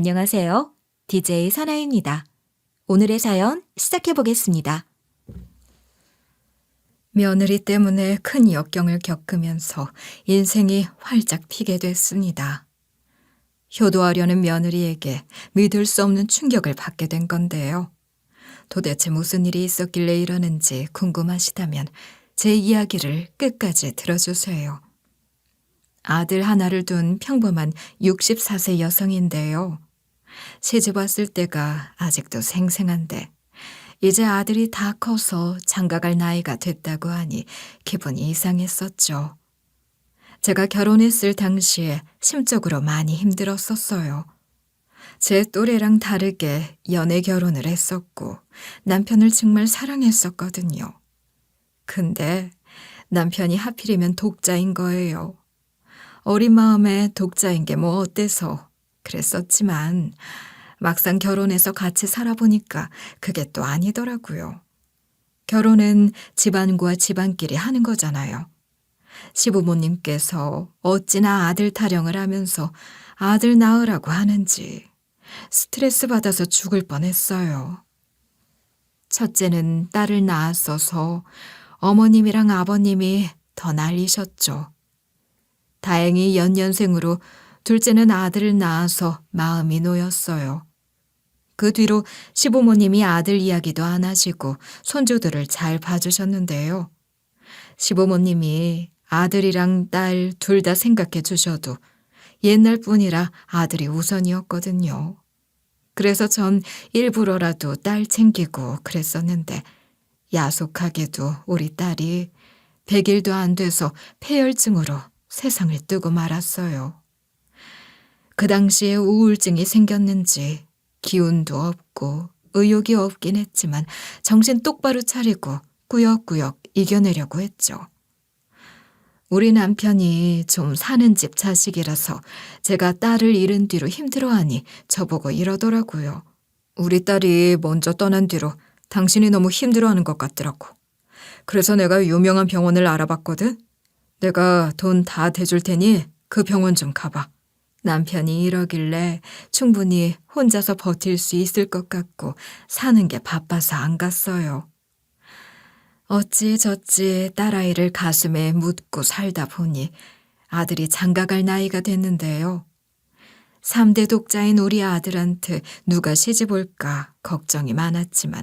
안녕하세요. DJ 사나입니다. 오늘의 사연 시작해 보겠습니다. 며느리 때문에 큰 역경을 겪으면서 인생이 활짝 피게 됐습니다. 효도하려는 며느리에게 믿을 수 없는 충격을 받게 된 건데요. 도대체 무슨 일이 있었길래 이러는지 궁금하시다면 제 이야기를 끝까지 들어주세요. 아들 하나를 둔 평범한 64세 여성인데요. 시집 왔을 때가 아직도 생생한데 이제 아들이 다 커서 장가갈 나이가 됐다고 하니 기분이 이상했었죠. 제가 결혼했을 당시에 심적으로 많이 힘들었었어요. 제 또래랑 다르게 연애 결혼을 했었고 남편을 정말 사랑했었거든요. 근데 남편이 하필이면 독자인 거예요. 어린 마음에 독자인 게 뭐 어때서 그랬었지만 막상 결혼해서 같이 살아보니까 그게 또 아니더라고요. 결혼은 집안과 집안끼리 하는 거잖아요. 시부모님께서 어찌나 아들 타령을 하면서 아들 낳으라고 하는지 스트레스 받아서 죽을 뻔했어요. 첫째는 딸을 낳았어서 어머님이랑 아버님이 더 난리셨죠. 다행히 연년생으로 둘째는 아들을 낳아서 마음이 놓였어요. 그 뒤로 시부모님이 아들 이야기도 안 하시고 손주들을 잘 봐주셨는데요. 시부모님이 아들이랑 딸 둘 다 생각해 주셔도 옛날 뿐이라 아들이 우선이었거든요. 그래서 전 일부러라도 딸 챙기고 그랬었는데 야속하게도 우리 딸이 100일도 안 돼서 폐혈증으로 세상을 뜨고 말았어요. 그 당시에 우울증이 생겼는지 기운도 없고 의욕이 없긴 했지만 정신 똑바로 차리고 꾸역꾸역 이겨내려고 했죠. 우리 남편이 좀 사는 집 자식이라서 제가 딸을 잃은 뒤로 힘들어하니 저보고 이러더라고요. 우리 딸이 먼저 떠난 뒤로 당신이 너무 힘들어하는 것 같더라고. 그래서 내가 유명한 병원을 알아봤거든. 내가 돈 다 대줄 테니 그 병원 좀 가봐. 남편이 이러길래 충분히 혼자서 버틸 수 있을 것 같고 사는 게 바빠서 안 갔어요. 어찌저찌 딸아이를 가슴에 묻고 살다 보니 아들이 장가갈 나이가 됐는데요. 3대 독자인 우리 아들한테 누가 시집 올까 걱정이 많았지만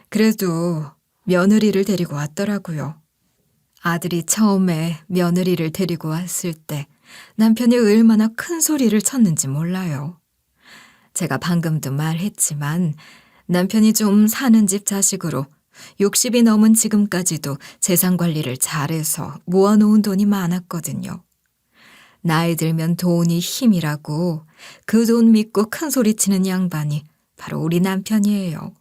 그래도 며느리를 데리고 왔더라고요. 아들이 처음에 며느리를 데리고 왔을 때 남편이 얼마나 큰 소리를 쳤는지 몰라요. 제가 방금도 말했지만 남편이 좀 사는 집 자식으로 60이 넘은 지금까지도 재산 관리를 잘해서 모아놓은 돈이 많았거든요. 나이 들면 돈이 힘이라고 그 돈 믿고 큰 소리 치는 양반이 바로 우리 남편이에요.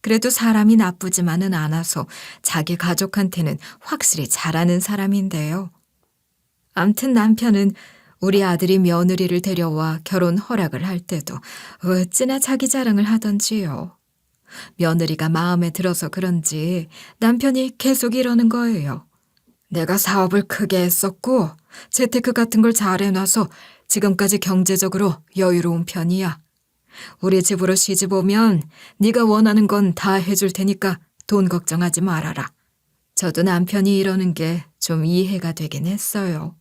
그래도 사람이 나쁘지만은 않아서 자기 가족한테는 확실히 잘하는 사람인데요. 암튼 남편은 우리 아들이 며느리를 데려와 결혼 허락을 할 때도 어찌나 자기 자랑을 하던지요. 며느리가 마음에 들어서 그런지 남편이 계속 이러는 거예요. 내가 사업을 크게 했었고 재테크 같은 걸 잘 해놔서 지금까지 경제적으로 여유로운 편이야. 우리 집으로 시집 오면 네가 원하는 건 다 해줄 테니까 돈 걱정하지 말아라. 저도 남편이 이러는 게 좀 이해가 되긴 했어요.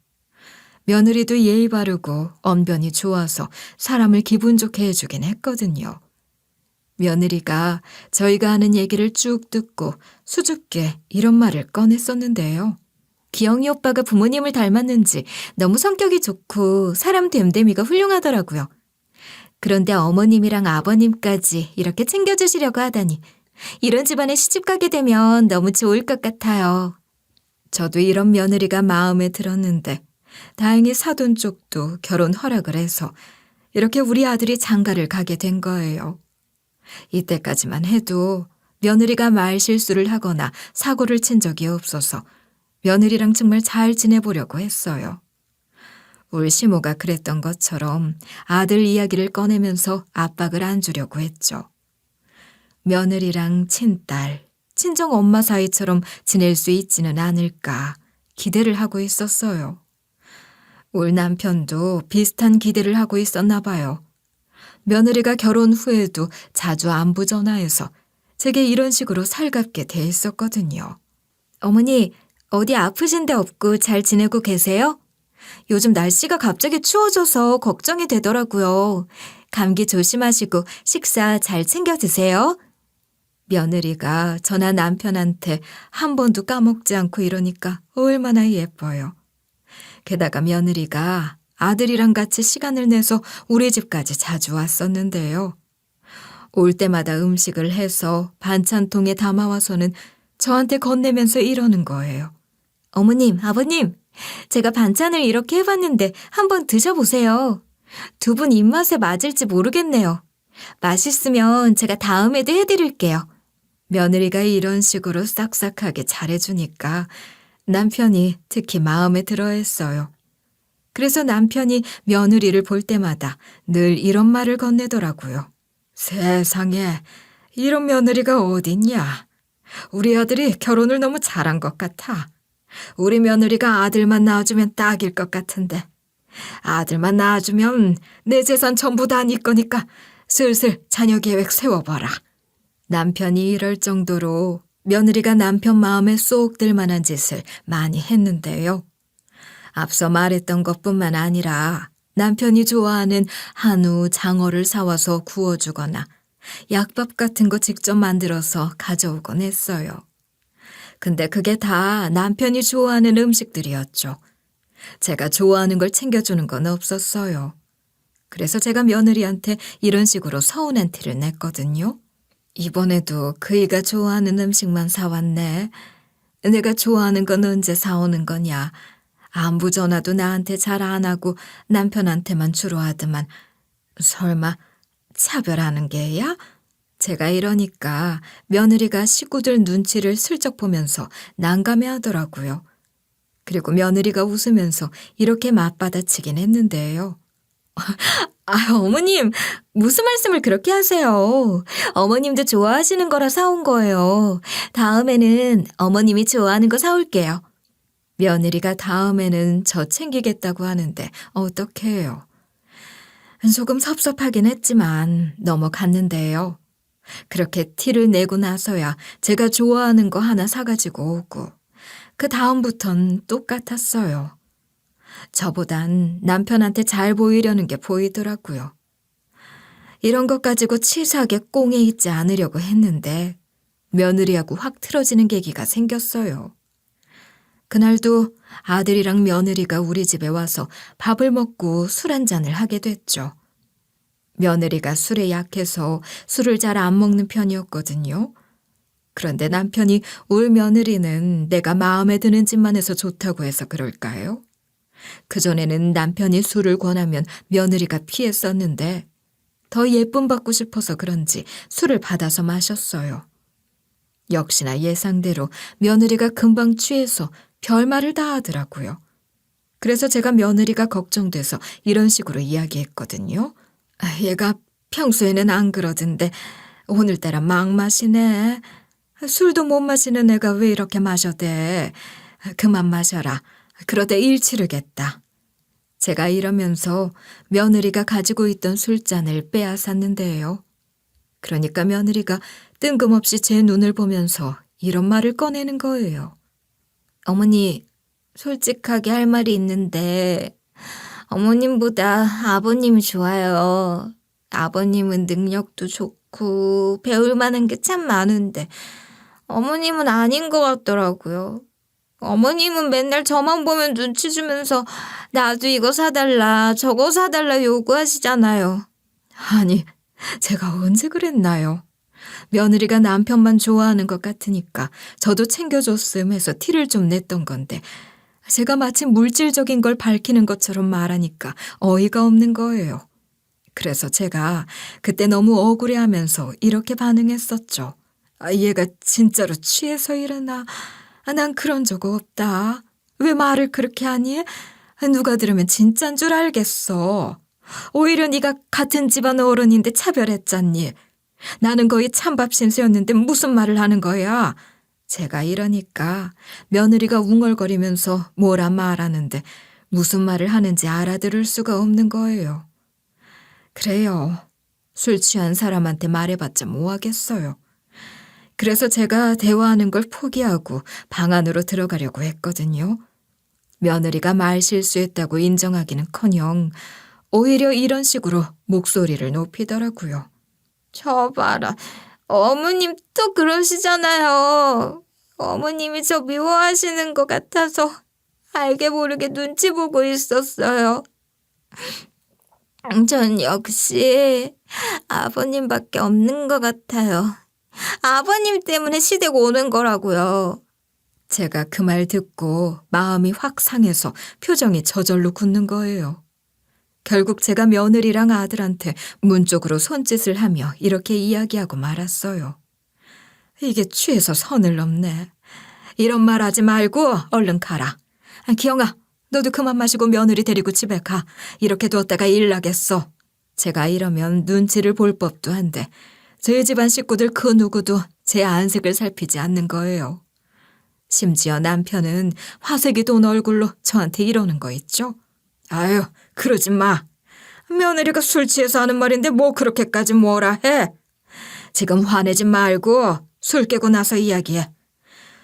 며느리도 예의 바르고 언변이 좋아서 사람을 기분 좋게 해주긴 했거든요. 며느리가 저희가 하는 얘기를 쭉 듣고 수줍게 이런 말을 꺼냈었는데요. 기영이 오빠가 부모님을 닮았는지 너무 성격이 좋고 사람 됨됨이가 훌륭하더라고요. 그런데 어머님이랑 아버님까지 이렇게 챙겨주시려고 하다니 이런 집안에 시집 가게 되면 너무 좋을 것 같아요. 저도 이런 며느리가 마음에 들었는데 다행히 사돈 쪽도 결혼 허락을 해서 이렇게 우리 아들이 장가를 가게 된 거예요. 이때까지만 해도 며느리가 말 실수를 하거나 사고를 친 적이 없어서 며느리랑 정말 잘 지내보려고 했어요. 울 시모가 그랬던 것처럼 아들 이야기를 꺼내면서 압박을 안 주려고 했죠. 며느리랑 친딸, 친정 엄마 사이처럼 지낼 수 있지는 않을까 기대를 하고 있었어요. 울 남편도 비슷한 기대를 하고 있었나 봐요. 며느리가 결혼 후에도 자주 안부 전화해서 제게 이런 식으로 살갑게 대했었거든요. 어머니, 어디 아프신 데 없고 잘 지내고 계세요? 요즘 날씨가 갑자기 추워져서 걱정이 되더라고요. 감기 조심하시고 식사 잘 챙겨 드세요. 며느리가 저나 남편한테 한 번도 까먹지 않고 이러니까 얼마나 예뻐요. 게다가 며느리가 아들이랑 같이 시간을 내서 우리 집까지 자주 왔었는데요. 올 때마다 음식을 해서 반찬통에 담아와서는 저한테 건네면서 이러는 거예요. 어머님, 아버님, 제가 반찬을 이렇게 해봤는데 한번 드셔보세요. 두 분 입맛에 맞을지 모르겠네요. 맛있으면 제가 다음에도 해드릴게요. 며느리가 이런 식으로 싹싹하게 잘해주니까 남편이 특히 마음에 들어 했어요. 그래서 남편이 며느리를 볼 때마다 늘 이런 말을 건네더라고요. 세상에, 이런 며느리가 어딨냐. 우리 아들이 결혼을 너무 잘한 것 같아. 우리 며느리가 아들만 낳아주면 딱일 것 같은데. 아들만 낳아주면 내 재산 전부 다 네 거니까 슬슬 자녀 계획 세워봐라. 남편이 이럴 정도로 며느리가 남편 마음에 쏙 들 만한 짓을 많이 했는데요. 앞서 말했던 것뿐만 아니라 남편이 좋아하는 한우, 장어를 사와서 구워주거나 약밥 같은 거 직접 만들어서 가져오곤 했어요. 근데 그게 다 남편이 좋아하는 음식들이었죠. 제가 좋아하는 걸 챙겨주는 건 없었어요. 그래서 제가 며느리한테 이런 식으로 서운한 티를 냈거든요. 이번에도 그이가 좋아하는 음식만 사왔네. 내가 좋아하는 건 언제 사오는 거냐. 안부 전화도 나한테 잘 안 하고 남편한테만 주로 하더만 설마 차별하는 게야? 제가 이러니까 며느리가 식구들 눈치를 슬쩍 보면서 난감해 하더라고요. 그리고 며느리가 웃으면서 이렇게 맞받아치긴 했는데요. 어머님, 무슨 말씀을 그렇게 하세요? 어머님도 좋아하시는 거라 사온 거예요. 다음에는 어머님이 좋아하는 거 사올게요. 며느리가 다음에는 저 챙기겠다고 하는데 어떡해요. 조금 섭섭하긴 했지만 넘어갔는데요. 그렇게 티를 내고 나서야 제가 좋아하는 거 하나 사가지고 오고 그 다음부턴 똑같았어요. 저보단 남편한테 잘 보이려는 게 보이더라고요. 이런 것 가지고 치사하게 꽁에 있지 않으려고 했는데 며느리하고 확 틀어지는 계기가 생겼어요. 그날도 아들이랑 며느리가 우리 집에 와서 밥을 먹고 술 한잔을 하게 됐죠. 며느리가 술에 약해서 술을 잘 안 먹는 편이었거든요. 그런데 남편이 울 며느리는 내가 마음에 드는 짓만 해서 좋다고 해서 그럴까요? 그전에는 남편이 술을 권하면 며느리가 피했었는데 더 예쁨 받고 싶어서 그런지 술을 받아서 마셨어요. 역시나 예상대로 며느리가 금방 취해서 별말을 다 하더라고요. 그래서 제가 며느리가 걱정돼서 이런 식으로 이야기했거든요. 얘가 평소에는 안 그러던데 오늘따라 막 마시네. 술도 못 마시는 애가 왜 이렇게 마셔대. 그만 마셔라. 그러다 일 치르겠다. 제가 이러면서 며느리가 가지고 있던 술잔을 빼앗았는데요. 그러니까 며느리가 뜬금없이 제 눈을 보면서 이런 말을 꺼내는 거예요. 어머니, 솔직하게 할 말이 있는데 어머님보다 아버님이 좋아요. 아버님은 능력도 좋고 배울 만한 게 참 많은데 어머님은 아닌 것 같더라고요. 어머님은 맨날 저만 보면 눈치 주면서 나도 이거 사달라 저거 사달라 요구하시잖아요. 아니, 제가 언제 그랬나요? 며느리가 남편만 좋아하는 것 같으니까 저도 챙겨줬음 해서 티를 좀 냈던 건데 제가 마치 물질적인 걸 밝히는 것처럼 말하니까 어이가 없는 거예요. 그래서 제가 그때 너무 억울해하면서 이렇게 반응했었죠. 얘가 진짜로 취해서 이러나? 난 그런 적 없다. 왜 말을 그렇게 하니? 누가 들으면 진짠 줄 알겠어. 오히려 네가 같은 집안 어른인데 차별했잖니. 나는 거의 찬밥 신세였는데 무슨 말을 하는 거야? 제가 이러니까 며느리가 웅얼거리면서 뭐라 말하는데 무슨 말을 하는지 알아들을 수가 없는 거예요. 그래요. 술 취한 사람한테 말해봤자 뭐하겠어요. 그래서 제가 대화하는 걸 포기하고 방 안으로 들어가려고 했거든요. 며느리가 말 실수했다고 인정하기는커녕 오히려 이런 식으로 목소리를 높이더라고요. 저 봐라. 어머님 또 그러시잖아요. 어머님이 저 미워하시는 것 같아서 알게 모르게 눈치 보고 있었어요. 전 역시 아버님밖에 없는 것 같아요. 아버님 때문에 시댁 오는 거라고요. 제가 그 말 듣고 마음이 확 상해서 표정이 저절로 굳는 거예요. 결국 제가 며느리랑 아들한테 문 쪽으로 손짓을 하며 이렇게 이야기하고 말았어요. 이게 취해서 선을 넘네. 이런 말 하지 말고 얼른 가라. 기영아, 너도 그만 마시고 며느리 데리고 집에 가. 이렇게 뒀다가 일 나겠어. 제가 이러면 눈치를 볼 법도 한데 저희 집안 식구들 그 누구도 제 안색을 살피지 않는 거예요. 심지어 남편은 화색이 돈 얼굴로 저한테 이러는 거 있죠? 아유, 그러지 마. 며느리가 술 취해서 하는 말인데 뭐 그렇게까지 뭐라 해. 지금 화내지 말고 술 깨고 나서 이야기해.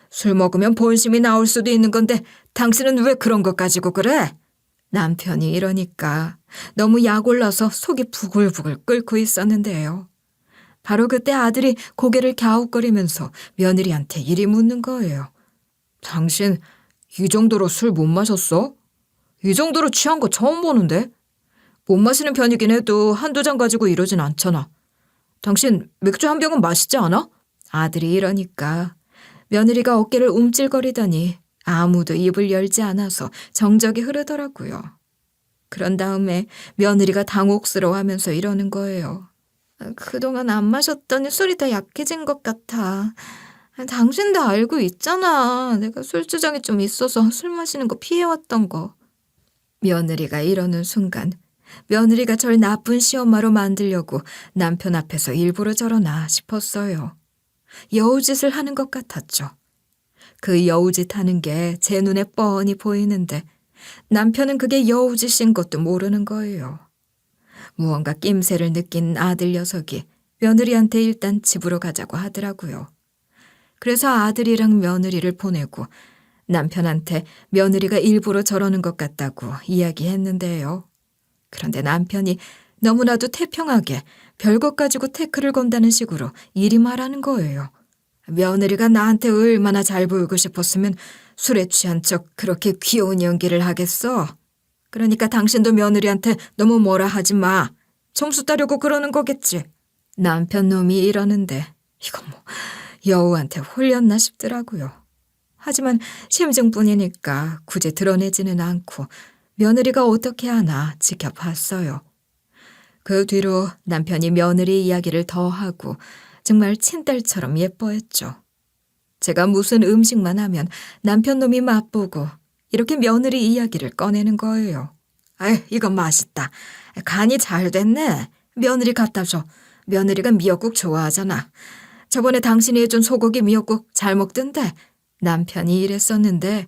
술 먹으면 본심이 나올 수도 있는 건데 당신은 왜 그런 것 가지고 그래? 남편이 이러니까 너무 약 올라서 속이 부글부글 끓고 있었는데요. 바로 그때 아들이 고개를 갸웃거리면서 며느리한테 이리 묻는 거예요. 당신 이 정도로 술 못 마셨어? 이 정도로 취한 거 처음 보는데? 못 마시는 편이긴 해도 한두 잔 가지고 이러진 않잖아. 당신 맥주 한 병은 마시지 않아? 아들이 이러니까 며느리가 어깨를 움찔거리더니 아무도 입을 열지 않아서 정적이 흐르더라고요. 그런 다음에 며느리가 당혹스러워하면서 이러는 거예요. 그동안 안 마셨더니 술이 더 약해진 것 같아. 당신도 알고 있잖아. 내가 술주정이 좀 있어서 술 마시는 거 피해왔던 거. 며느리가 이러는 순간 며느리가 절 나쁜 시엄마로 만들려고 남편 앞에서 일부러 저러나 싶었어요. 여우짓을 하는 것 같았죠. 그 여우짓 하는 게 제 눈에 뻔히 보이는데 남편은 그게 여우짓인 것도 모르는 거예요. 무언가 낌새를 느낀 아들 녀석이 며느리한테 일단 집으로 가자고 하더라고요. 그래서 아들이랑 며느리를 보내고 남편한테 며느리가 일부러 저러는 것 같다고 이야기했는데요. 그런데 남편이 너무나도 태평하게 별것 가지고 태클을 건다는 식으로 이리 말하는 거예요. 며느리가 나한테 얼마나 잘 보이고 싶었으면 술에 취한 척 그렇게 귀여운 연기를 하겠어. 그러니까 당신도 며느리한테 너무 뭐라 하지 마. 점수 따려고 그러는 거겠지. 남편 놈이 이러는데 이거 뭐 여우한테 홀렸나 싶더라고요. 하지만 심증뿐이니까 굳이 드러내지는 않고 며느리가 어떻게 하나 지켜봤어요. 그 뒤로 남편이 며느리 이야기를 더 하고 정말 친딸처럼 예뻐했죠. 제가 무슨 음식만 하면 남편 놈이 맛보고 이렇게 며느리 이야기를 꺼내는 거예요. 아유, 이거 맛있다. 간이 잘 됐네. 며느리 갖다 줘. 며느리가 미역국 좋아하잖아. 저번에 당신이 해준 소고기 미역국 잘 먹던데. 남편이 이랬었는데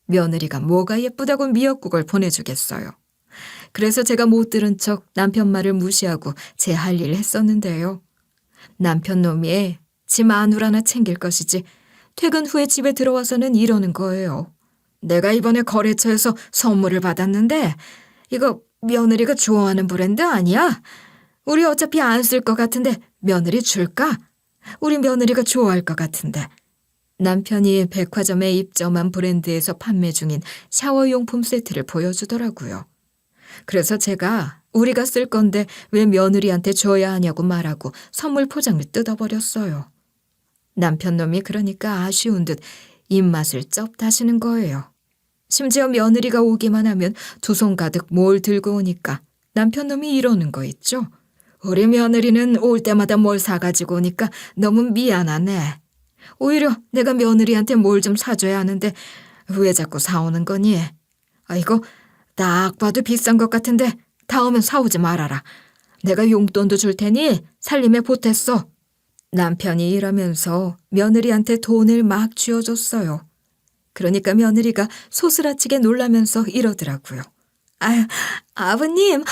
며느리가 뭐가 예쁘다고 미역국을 보내주겠어요. 그래서 제가 못 들은 척 남편 말을 무시하고 제 할 일 했었는데요. 남편 놈이 지 마누 하나 챙길 것이지 퇴근 후에 집에 들어와서는 이러는 거예요. 내가 이번에 거래처에서 선물을 받았는데 이거 며느리가 좋아하는 브랜드 아니야? 우리 어차피 안 쓸 것 같은데 며느리 줄까? 우리 며느리가 좋아할 것 같은데. 남편이 백화점에 입점한 브랜드에서 판매 중인 샤워용품 세트를 보여주더라고요. 그래서 제가 우리가 쓸 건데 왜 며느리한테 줘야 하냐고 말하고 선물 포장을 뜯어버렸어요. 남편 놈이 그러니까 아쉬운 듯 입맛을 쩝 다시는 거예요. 심지어 며느리가 오기만 하면 두 손 가득 뭘 들고 오니까 남편 놈이 이러는 거 있죠. 우리 며느리는 올 때마다 뭘 사가지고 오니까 너무 미안하네. 오히려 내가 며느리한테 뭘 좀 사줘야 하는데 왜 자꾸 사오는 거니? 아이고, 딱 봐도 비싼 것 같은데 다음엔 사오지 말아라. 내가 용돈도 줄 테니 살림에 보탰어. 남편이 이러면서 며느리한테 돈을 막 쥐어줬어요. 그러니까 며느리가 소스라치게 놀라면서 이러더라고요. 아유, 아버님,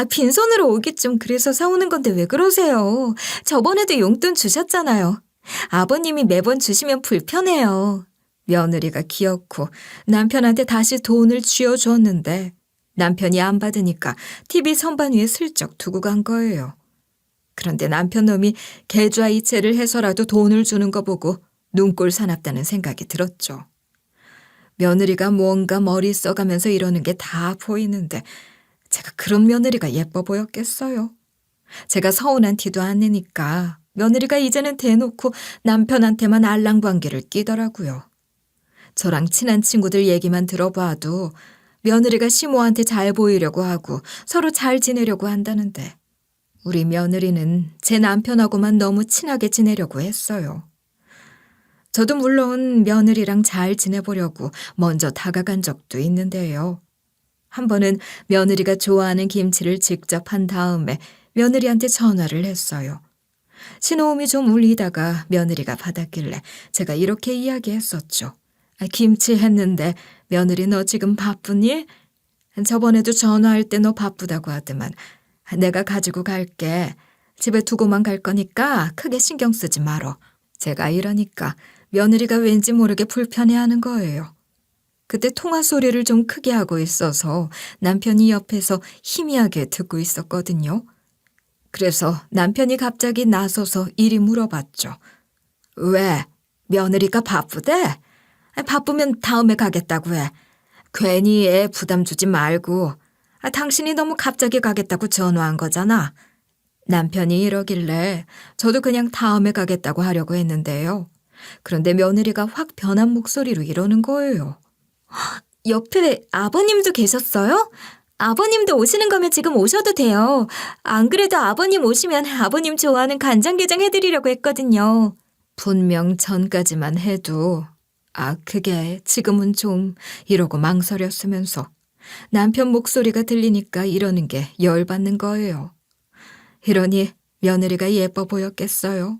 빈손으로 오기 좀 그래서 사오는 건데 왜 그러세요? 저번에도 용돈 주셨잖아요. 아버님이 매번 주시면 불편해요. 며느리가 기어코 남편한테 다시 돈을 쥐어주었는데 남편이 안 받으니까 TV 선반 위에 슬쩍 두고 간 거예요. 그런데 남편 놈이 계좌이체를 해서라도 돈을 주는 거 보고 눈꼴 사납다는 생각이 들었죠. 며느리가 뭔가 머리 써가면서 이러는 게 다 보이는데 제가 그런 며느리가 예뻐 보였겠어요. 제가 서운한 티도 안 내니까 며느리가 이제는 대놓고 남편한테만 알랑방귀를 끼더라고요. 저랑 친한 친구들 얘기만 들어봐도 며느리가 시모한테 잘 보이려고 하고 서로 잘 지내려고 한다는데 우리 며느리는 제 남편하고만 너무 친하게 지내려고 했어요. 저도 물론 며느리랑 잘 지내보려고 먼저 다가간 적도 있는데요. 한 번은 며느리가 좋아하는 김치를 직접 한 다음에 며느리한테 전화를 했어요. 신호음이 좀 울리다가 며느리가 받았길래 제가 이렇게 이야기했었죠. 김치 했는데 며느리 너 지금 바쁘니? 저번에도 전화할 때 너 바쁘다고 하더만 내가 가지고 갈게. 집에 두고만 갈 거니까 크게 신경 쓰지 말어. 제가 이러니까 며느리가 왠지 모르게 불편해하는 거예요. 그때 통화 소리를 좀 크게 하고 있어서 남편이 옆에서 희미하게 듣고 있었거든요. 그래서 남편이 갑자기 나서서 이리 물어봤죠. 왜? 며느리가 바쁘대? 바쁘면 다음에 가겠다고 해. 괜히 애 부담 주지 말고. 당신이 너무 갑자기 가겠다고 전화한 거잖아. 남편이 이러길래 저도 그냥 다음에 가겠다고 하려고 했는데요. 그런데 며느리가 확 변한 목소리로 이러는 거예요. 옆에 아버님도 계셨어요? 아버님도 오시는 거면 지금 오셔도 돼요. 안 그래도 아버님 오시면 아버님 좋아하는 간장게장 해드리려고 했거든요. 분명 전까지만 해도 그게 지금은 좀 이러고 망설였으면서 남편 목소리가 들리니까 이러는 게 열받는 거예요. 이러니 며느리가 예뻐 보였겠어요.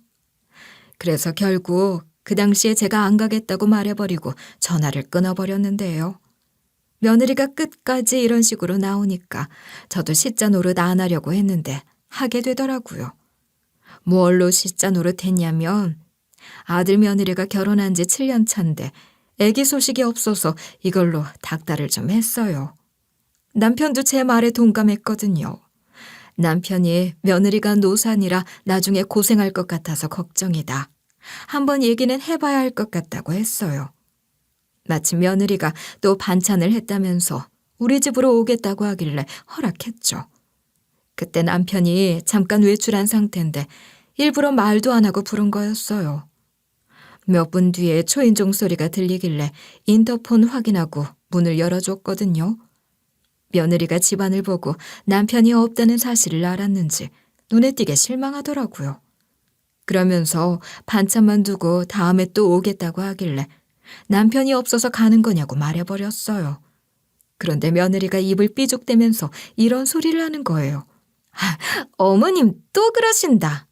그래서 결국 그 당시에 제가 안 가겠다고 말해버리고 전화를 끊어버렸는데요. 며느리가 끝까지 이런 식으로 나오니까 저도 시자 노릇 안 하려고 했는데 하게 되더라고요. 뭘로 시자 노릇 했냐면 아들 며느리가 결혼한 지 7년 차인데 아기 소식이 없어서 이걸로 닥달을 좀 했어요. 남편도 제 말에 동감했거든요. 남편이 며느리가 노산이라 나중에 고생할 것 같아서 걱정이다. 한번 얘기는 해봐야 할 것 같다고 했어요. 마침 며느리가 또 반찬을 했다면서 우리 집으로 오겠다고 하길래 허락했죠. 그때 남편이 잠깐 외출한 상태인데 일부러 말도 안 하고 부른 거였어요. 몇 분 뒤에 초인종 소리가 들리길래 인터폰 확인하고 문을 열어줬거든요. 며느리가 집안을 보고 남편이 없다는 사실을 알았는지 눈에 띄게 실망하더라고요. 그러면서 반찬만 두고 다음에 또 오겠다고 하길래 남편이 없어서 가는 거냐고 말해버렸어요. 그런데 며느리가 입을 삐죽대면서 이런 소리를 하는 거예요. 어머님 또 그러신다.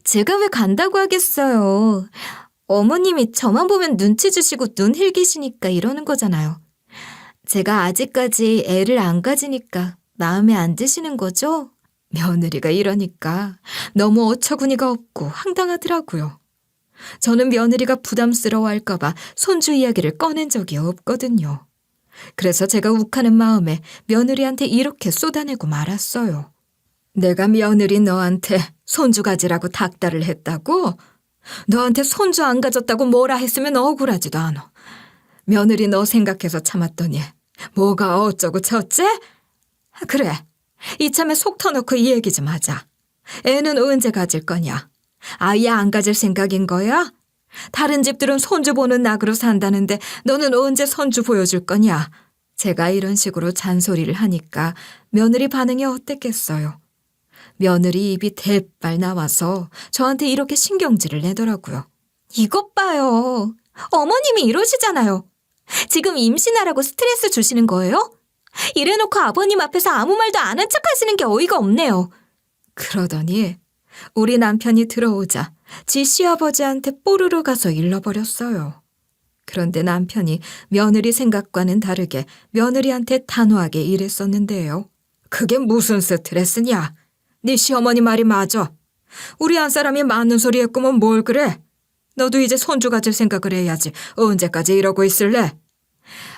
제가 왜 간다고 하겠어요. 어머님이 저만 보면 눈치 주시고 눈 흘기시니까 이러는 거잖아요. 제가 아직까지 애를 안 가지니까 마음에 안 드시는 거죠? 며느리가 이러니까 너무 어처구니가 없고 황당하더라고요. 저는 며느리가 부담스러워할까봐 손주 이야기를 꺼낸 적이 없거든요. 그래서 제가 욱하는 마음에 며느리한테 이렇게 쏟아내고 말았어요. 내가 며느리 너한테 손주 가지라고 닥달을 했다고? 너한테 손주 안 가졌다고 뭐라 했으면 억울하지도 않아. 며느리 너 생각해서 참았더니 뭐가 어쩌고 저쩌? 그래, 이참에 속 터놓고 이 얘기 좀 하자. 애는 언제 가질 거냐? 아예 안 가질 생각인 거야? 다른 집들은 손주 보는 낙으로 산다는데 너는 언제 손주 보여줄 거냐? 제가 이런 식으로 잔소리를 하니까 며느리 반응이 어땠겠어요? 며느리 입이 대빨 나와서 저한테 이렇게 신경질을 내더라고요. 이것 봐요. 어머님이 이러시잖아요. 지금 임신하라고 스트레스 주시는 거예요? 이래놓고 아버님 앞에서 아무 말도 안 한 척 하시는 게 어이가 없네요. 그러더니 우리 남편이 들어오자 지 시아버지한테 뽀르르 가서 일러버렸어요. 그런데 남편이 며느리 생각과는 다르게 며느리한테 단호하게 이랬었는데요. 그게 무슨 스트레스냐? 네 시어머니 말이 맞아. 우리 한 사람이 맞는 소리 했구먼 뭘 그래? 너도 이제 손주 가질 생각을 해야지. 언제까지 이러고 있을래?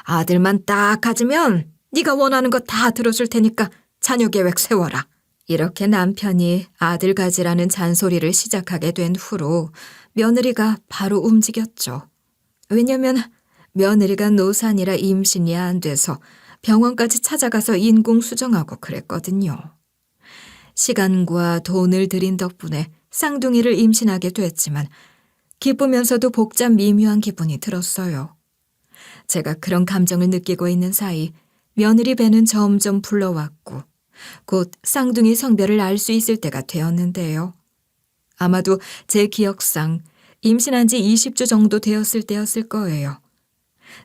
아들만 딱 가지면 네가 원하는 거 다 들어줄 테니까 자녀 계획 세워라. 이렇게 남편이 아들 가지라는 잔소리를 시작하게 된 후로 며느리가 바로 움직였죠. 왜냐면 며느리가 노산이라 임신이 안 돼서 병원까지 찾아가서 인공수정하고 그랬거든요. 시간과 돈을 들인 덕분에 쌍둥이를 임신하게 됐지만 기쁘면서도 복잡 미묘한 기분이 들었어요. 제가 그런 감정을 느끼고 있는 사이 며느리 배는 점점 불러왔고 곧 쌍둥이 성별을 알 수 있을 때가 되었는데요. 아마도 제 기억상 임신한 지 20주 정도 되었을 때였을 거예요.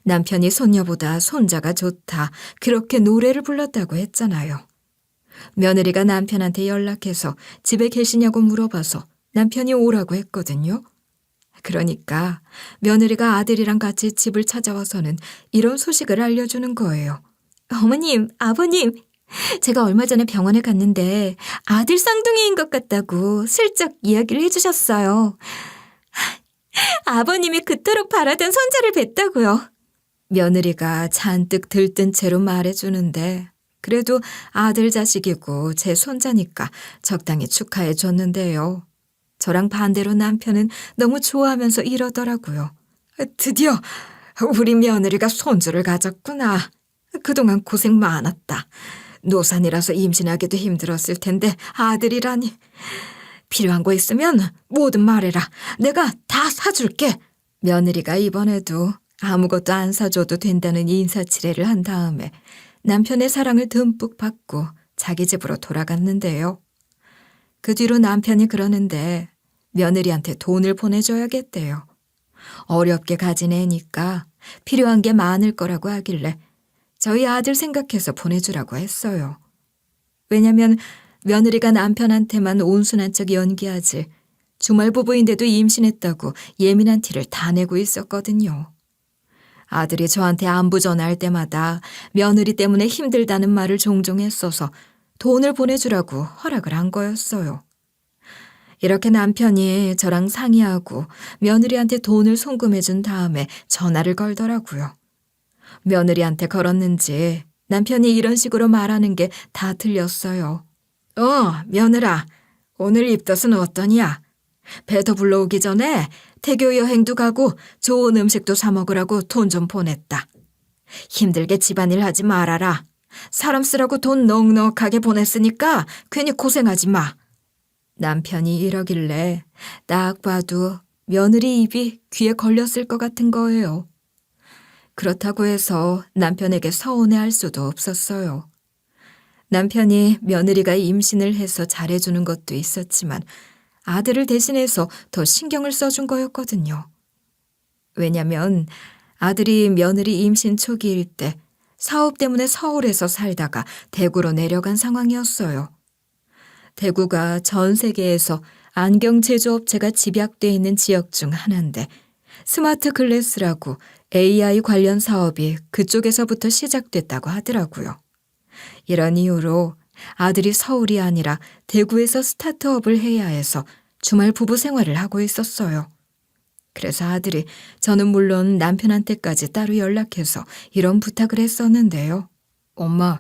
남편이 손녀보다 손자가 좋다 그렇게 노래를 불렀다고 했잖아요. 며느리가 남편한테 연락해서 집에 계시냐고 물어봐서 남편이 오라고 했거든요. 그러니까 며느리가 아들이랑 같이 집을 찾아와서는 이런 소식을 알려주는 거예요. 어머님, 아버님, 제가 얼마 전에 병원에 갔는데 아들 쌍둥이인 것 같다고 슬쩍 이야기를 해주셨어요. 아버님이 그토록 바라던 손자를 뵀다고요. 며느리가 잔뜩 들뜬 채로 말해주는데 그래도 아들 자식이고 제 손자니까 적당히 축하해 줬는데요. 저랑 반대로 남편은 너무 좋아하면서 이러더라고요. 드디어 우리 며느리가 손주를 가졌구나. 그동안 고생 많았다. 노산이라서 임신하기도 힘들었을 텐데 아들이라니. 필요한 거 있으면 뭐든 말해라. 내가 다 사줄게. 며느리가 이번에도 아무것도 안 사줘도 된다는 인사치레를 한 다음에 남편의 사랑을 듬뿍 받고 자기 집으로 돌아갔는데요. 그 뒤로 남편이 그러는데 며느리한테 돈을 보내줘야겠대요. 어렵게 가진 애니까 필요한 게 많을 거라고 하길래 저희 아들 생각해서 보내주라고 했어요. 왜냐면 며느리가 남편한테만 온순한 척 연기하지 주말 부부인데도 임신했다고 예민한 티를 다 내고 있었거든요. 아들이 저한테 안부 전화할 때마다 며느리 때문에 힘들다는 말을 종종 했어서 돈을 보내주라고 허락을 한 거였어요. 이렇게 남편이 저랑 상의하고 며느리한테 돈을 송금해준 다음에 전화를 걸더라고요. 며느리한테 걸었는지 남편이 이런 식으로 말하는 게 다 들렸어요. 며느라, 오늘 입덧은 어떠냐? 배도 불러오기 전에 태교 여행도 가고 좋은 음식도 사 먹으라고 돈 좀 보냈다. 힘들게 집안일 하지 말아라. 사람 쓰라고 돈 넉넉하게 보냈으니까 괜히 고생하지 마. 남편이 이러길래 딱 봐도 며느리 입이 귀에 걸렸을 것 같은 거예요. 그렇다고 해서 남편에게 서운해할 수도 없었어요. 남편이 며느리가 임신을 해서 잘해주는 것도 있었지만 아들을 대신해서 더 신경을 써준 거였거든요. 왜냐면 아들이 며느리 임신 초기일 때 사업 때문에 서울에서 살다가 대구로 내려간 상황이었어요. 대구가 전 세계에서 안경 제조업체가 집약돼 있는 지역 중 하나인데 스마트 글래스라고 AI 관련 사업이 그쪽에서부터 시작됐다고 하더라고요. 이런 이유로 아들이 서울이 아니라 대구에서 스타트업을 해야 해서 주말 부부 생활을 하고 있었어요. 그래서 아들이 저는 물론 남편한테까지 따로 연락해서 이런 부탁을 했었는데요. 엄마,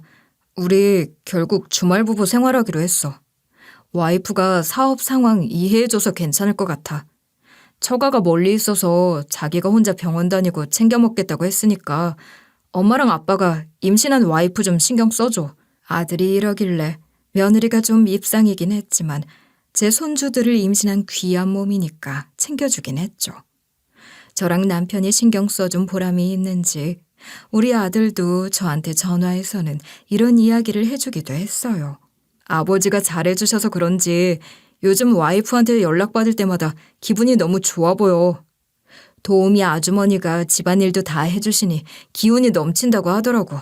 우리 결국 주말 부부 생활하기로 했어. 와이프가 사업 상황 이해해줘서 괜찮을 것 같아. 처가가 멀리 있어서 자기가 혼자 병원 다니고 챙겨 먹겠다고 했으니까 엄마랑 아빠가 임신한 와이프 좀 신경 써줘. 아들이 이러길래 며느리가 좀 밉상이긴 했지만 제 손주들을 임신한 귀한 몸이니까 챙겨주긴 했죠. 저랑 남편이 신경 써준 보람이 있는지 우리 아들도 저한테 전화해서는 이런 이야기를 해주기도 했어요. 아버지가 잘해주셔서 그런지 요즘 와이프한테 연락받을 때마다 기분이 너무 좋아 보여. 도우미 아주머니가 집안일도 다 해주시니 기운이 넘친다고 하더라고.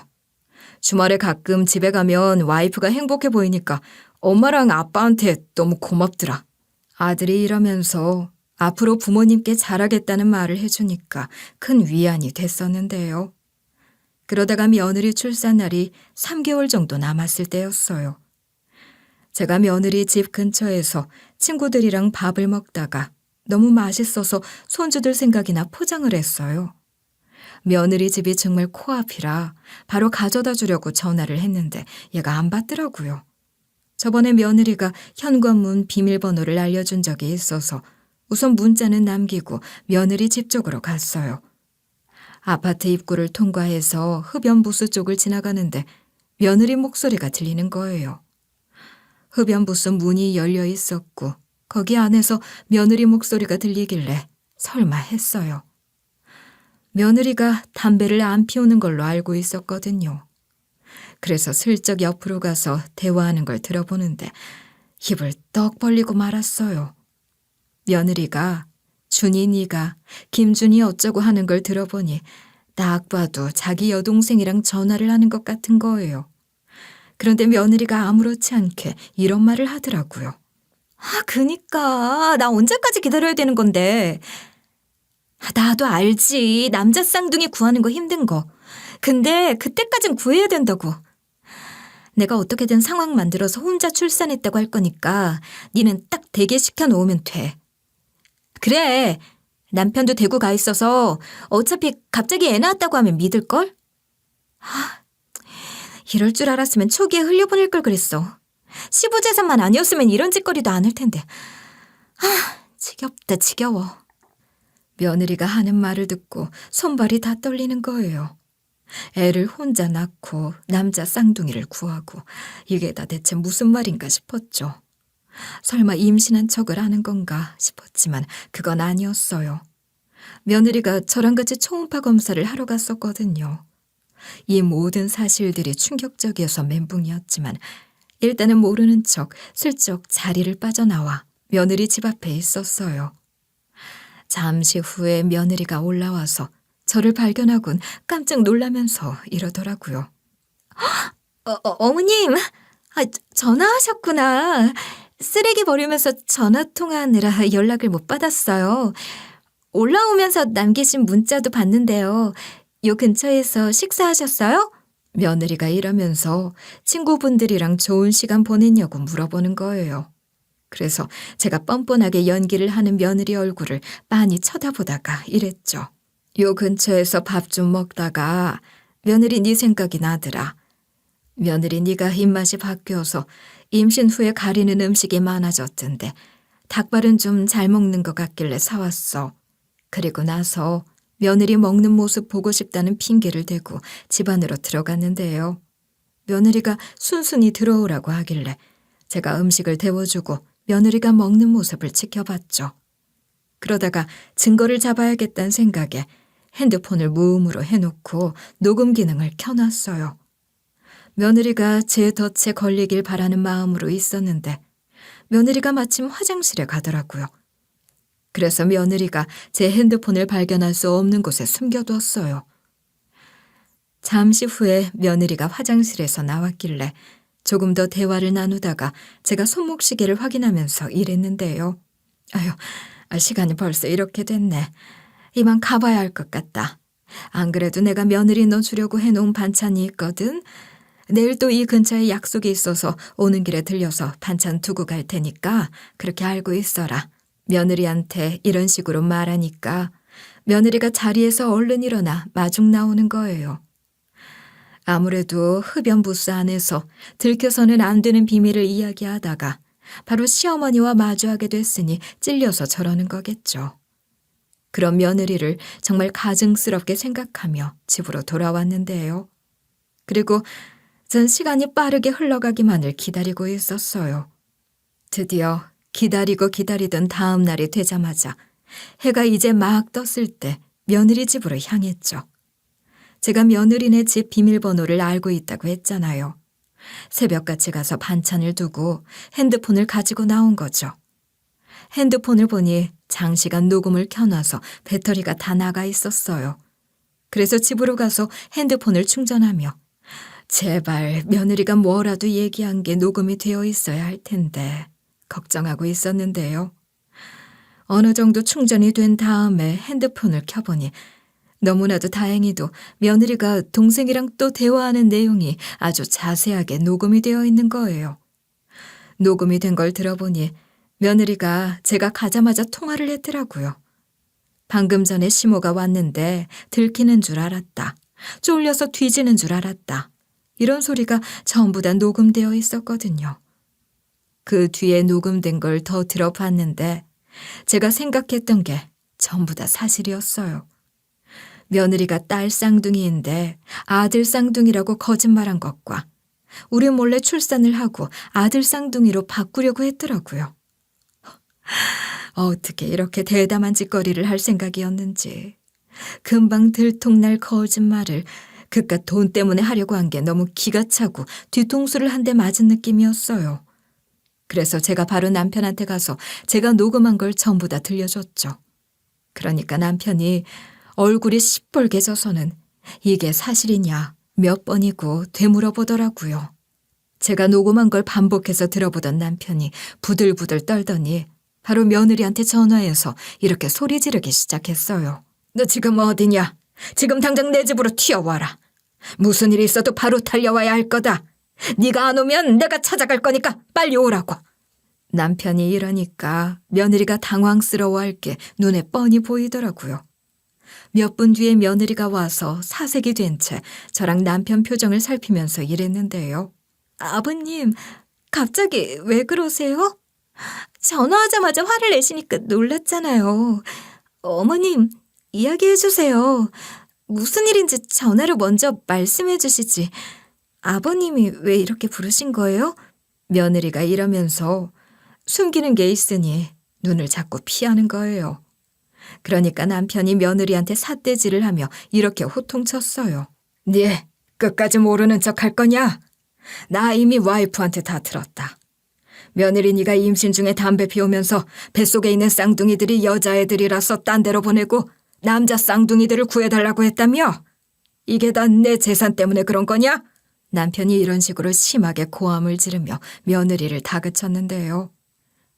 주말에 가끔 집에 가면 와이프가 행복해 보이니까 엄마랑 아빠한테 너무 고맙더라. 아들이 이러면서 앞으로 부모님께 잘하겠다는 말을 해주니까 큰 위안이 됐었는데요. 그러다가 며느리 출산 날이 3개월 정도 남았을 때였어요. 제가 며느리 집 근처에서 친구들이랑 밥을 먹다가 너무 맛있어서 손주들 생각이나 포장을 했어요. 며느리 집이 정말 코앞이라 바로 가져다 주려고 전화를 했는데 얘가 안 받더라고요. 저번에 며느리가 현관문 비밀번호를 알려준 적이 있어서 우선 문자는 남기고 며느리 집 쪽으로 갔어요. 아파트 입구를 통과해서 흡연부스 쪽을 지나가는데 며느리 목소리가 들리는 거예요. 흡연부스 문이 열려 있었고 거기 안에서 며느리 목소리가 들리길래 설마 했어요. 며느리가 담배를 안 피우는 걸로 알고 있었거든요. 그래서 슬쩍 옆으로 가서 대화하는 걸 들어보는데 입을 떡 벌리고 말았어요. 며느리가 준이 네가 김준이 어쩌고 하는 걸 들어보니 딱 봐도 자기 여동생이랑 전화를 하는 것 같은 거예요. 그런데 며느리가 아무렇지 않게 이런 말을 하더라고요. 그니까 나 언제까지 기다려야 되는 건데. 나도 알지. 남자 쌍둥이 구하는 거 힘든 거. 근데 그때까진 구해야 된다고. 내가 어떻게든 상황 만들어서 혼자 출산했다고 할 거니까 니는 딱 대기시켜 놓으면 돼. 그래. 남편도 대구 가 있어서 어차피 갑자기 애 낳았다고 하면 믿을걸? 이럴 줄 알았으면 초기에 흘려보낼 걸 그랬어. 시부재산만 아니었으면 이런 짓거리도 안 할 텐데. 지겹다 지겨워. 며느리가 하는 말을 듣고 손발이 다 떨리는 거예요. 애를 혼자 낳고 남자 쌍둥이를 구하고 이게 다 대체 무슨 말인가 싶었죠. 설마 임신한 척을 하는 건가 싶었지만 그건 아니었어요. 며느리가 저랑 같이 초음파 검사를 하러 갔었거든요. 이 모든 사실들이 충격적이어서 멘붕이었지만 일단은 모르는 척 슬쩍 자리를 빠져나와 며느리 집 앞에 있었어요. 잠시 후에 며느리가 올라와서 저를 발견하곤 깜짝 놀라면서 이러더라고요. 어머님, 전화하셨구나. 쓰레기 버리면서 전화 통화하느라 연락을 못 받았어요. 올라오면서 남기신 문자도 봤는데요. 요 근처에서 식사하셨어요? 며느리가 이러면서 친구분들이랑 좋은 시간 보냈냐고 물어보는 거예요. 그래서 제가 뻔뻔하게 연기를 하는 며느리 얼굴을 빤히 쳐다보다가 이랬죠. 요 근처에서 밥 좀 먹다가 며느리 네 생각이 나더라. 며느리 네가 입맛이 바뀌어서 임신 후에 가리는 음식이 많아졌던데 닭발은 좀 잘 먹는 것 같길래 사왔어. 그리고 나서 며느리 먹는 모습 보고 싶다는 핑계를 대고 집 안으로 들어갔는데요. 며느리가 순순히 들어오라고 하길래 제가 음식을 데워주고 며느리가 먹는 모습을 지켜봤죠. 그러다가 증거를 잡아야겠다는 생각에 핸드폰을 무음으로 해놓고 녹음 기능을 켜놨어요. 며느리가 제 덫에 걸리길 바라는 마음으로 있었는데 며느리가 마침 화장실에 가더라고요. 그래서 며느리가 제 핸드폰을 발견할 수 없는 곳에 숨겨뒀어요. 잠시 후에 며느리가 화장실에서 나왔길래 조금 더 대화를 나누다가 제가 손목시계를 확인하면서 이랬는데요. 시간이 벌써 이렇게 됐네. 이만 가봐야 할 것 같다. 안 그래도 내가 며느리 너 주려고 해놓은 반찬이 있거든. 내일 또 이 근처에 약속이 있어서 오는 길에 들려서 반찬 두고 갈 테니까 그렇게 알고 있어라. 며느리한테 이런 식으로 말하니까 며느리가 자리에서 얼른 일어나 마중 나오는 거예요. 아무래도 흡연부스 안에서 들켜서는 안 되는 비밀을 이야기하다가 바로 시어머니와 마주하게 됐으니 찔려서 저러는 거겠죠. 그런 며느리를 정말 가증스럽게 생각하며 집으로 돌아왔는데요. 그리고 전 시간이 빠르게 흘러가기만을 기다리고 있었어요. 드디어 기다리고 기다리던 다음 날이 되자마자 해가 이제 막 떴을 때 며느리 집으로 향했죠. 제가 며느리네 집 비밀번호를 알고 있다고 했잖아요. 새벽같이 가서 반찬을 두고 핸드폰을 가지고 나온 거죠. 핸드폰을 보니 장시간 녹음을 켜놔서 배터리가 다 나가 있었어요. 그래서 집으로 가서 핸드폰을 충전하며 제발 며느리가 뭐라도 얘기한 게 녹음이 되어 있어야 할 텐데 걱정하고 있었는데요. 어느 정도 충전이 된 다음에 핸드폰을 켜보니 너무나도 다행히도 며느리가 동생이랑 또 대화하는 내용이 아주 자세하게 녹음이 되어 있는 거예요. 녹음이 된 걸 들어보니 며느리가 제가 가자마자 통화를 했더라고요. 방금 전에 시모가 왔는데 들키는 줄 알았다. 쫄려서 뒤지는 줄 알았다. 이런 소리가 전부 다 녹음되어 있었거든요. 그 뒤에 녹음된 걸 더 들어봤는데 제가 생각했던 게 전부 다 사실이었어요. 며느리가 딸 쌍둥이인데 아들 쌍둥이라고 거짓말한 것과 우리 몰래 출산을 하고 아들 쌍둥이로 바꾸려고 했더라고요. 어떻게 이렇게 대담한 짓거리를 할 생각이었는지. 금방 들통날 거짓말을 그깟 돈 때문에 하려고 한 게 너무 기가 차고 뒤통수를 한 대 맞은 느낌이었어요. 그래서 제가 바로 남편한테 가서 제가 녹음한 걸 전부 다 들려줬죠. 그러니까 남편이 얼굴이 시뻘개져서는 이게 사실이냐 몇 번이고 되물어보더라고요. 제가 녹음한 걸 반복해서 들어보던 남편이 부들부들 떨더니 바로 며느리한테 전화해서 이렇게 소리 지르기 시작했어요. 너 지금 어디냐? 지금 당장 내 집으로 튀어와라. 무슨 일이 있어도 바로 달려와야 할 거다. 네가 안 오면 내가 찾아갈 거니까 빨리 오라고. 남편이 이러니까 며느리가 당황스러워할 게 눈에 뻔히 보이더라고요. 몇 분 뒤에 며느리가 와서 사색이 된 채 저랑 남편 표정을 살피면서 이랬는데요. 아버님, 갑자기 왜 그러세요? 전화하자마자 화를 내시니까 놀랐잖아요. 어머님, 이야기해 주세요. 무슨 일인지 전화로 먼저 말씀해 주시지. 아버님이 왜 이렇게 부르신 거예요? 며느리가 이러면서 숨기는 게 있으니 눈을 자꾸 피하는 거예요. 그러니까 남편이 며느리한테 삿대질을 하며 이렇게 호통쳤어요. 네, 끝까지 모르는 척 할 거냐? 나 이미 와이프한테 다 들었다. 며느리 네가 임신 중에 담배 피우면서 뱃속에 있는 쌍둥이들이 여자애들이라서 딴 데로 보내고 남자 쌍둥이들을 구해달라고 했다며? 이게 다 내 재산 때문에 그런 거냐? 남편이 이런 식으로 심하게 고함을 지르며 며느리를 다그쳤는데요.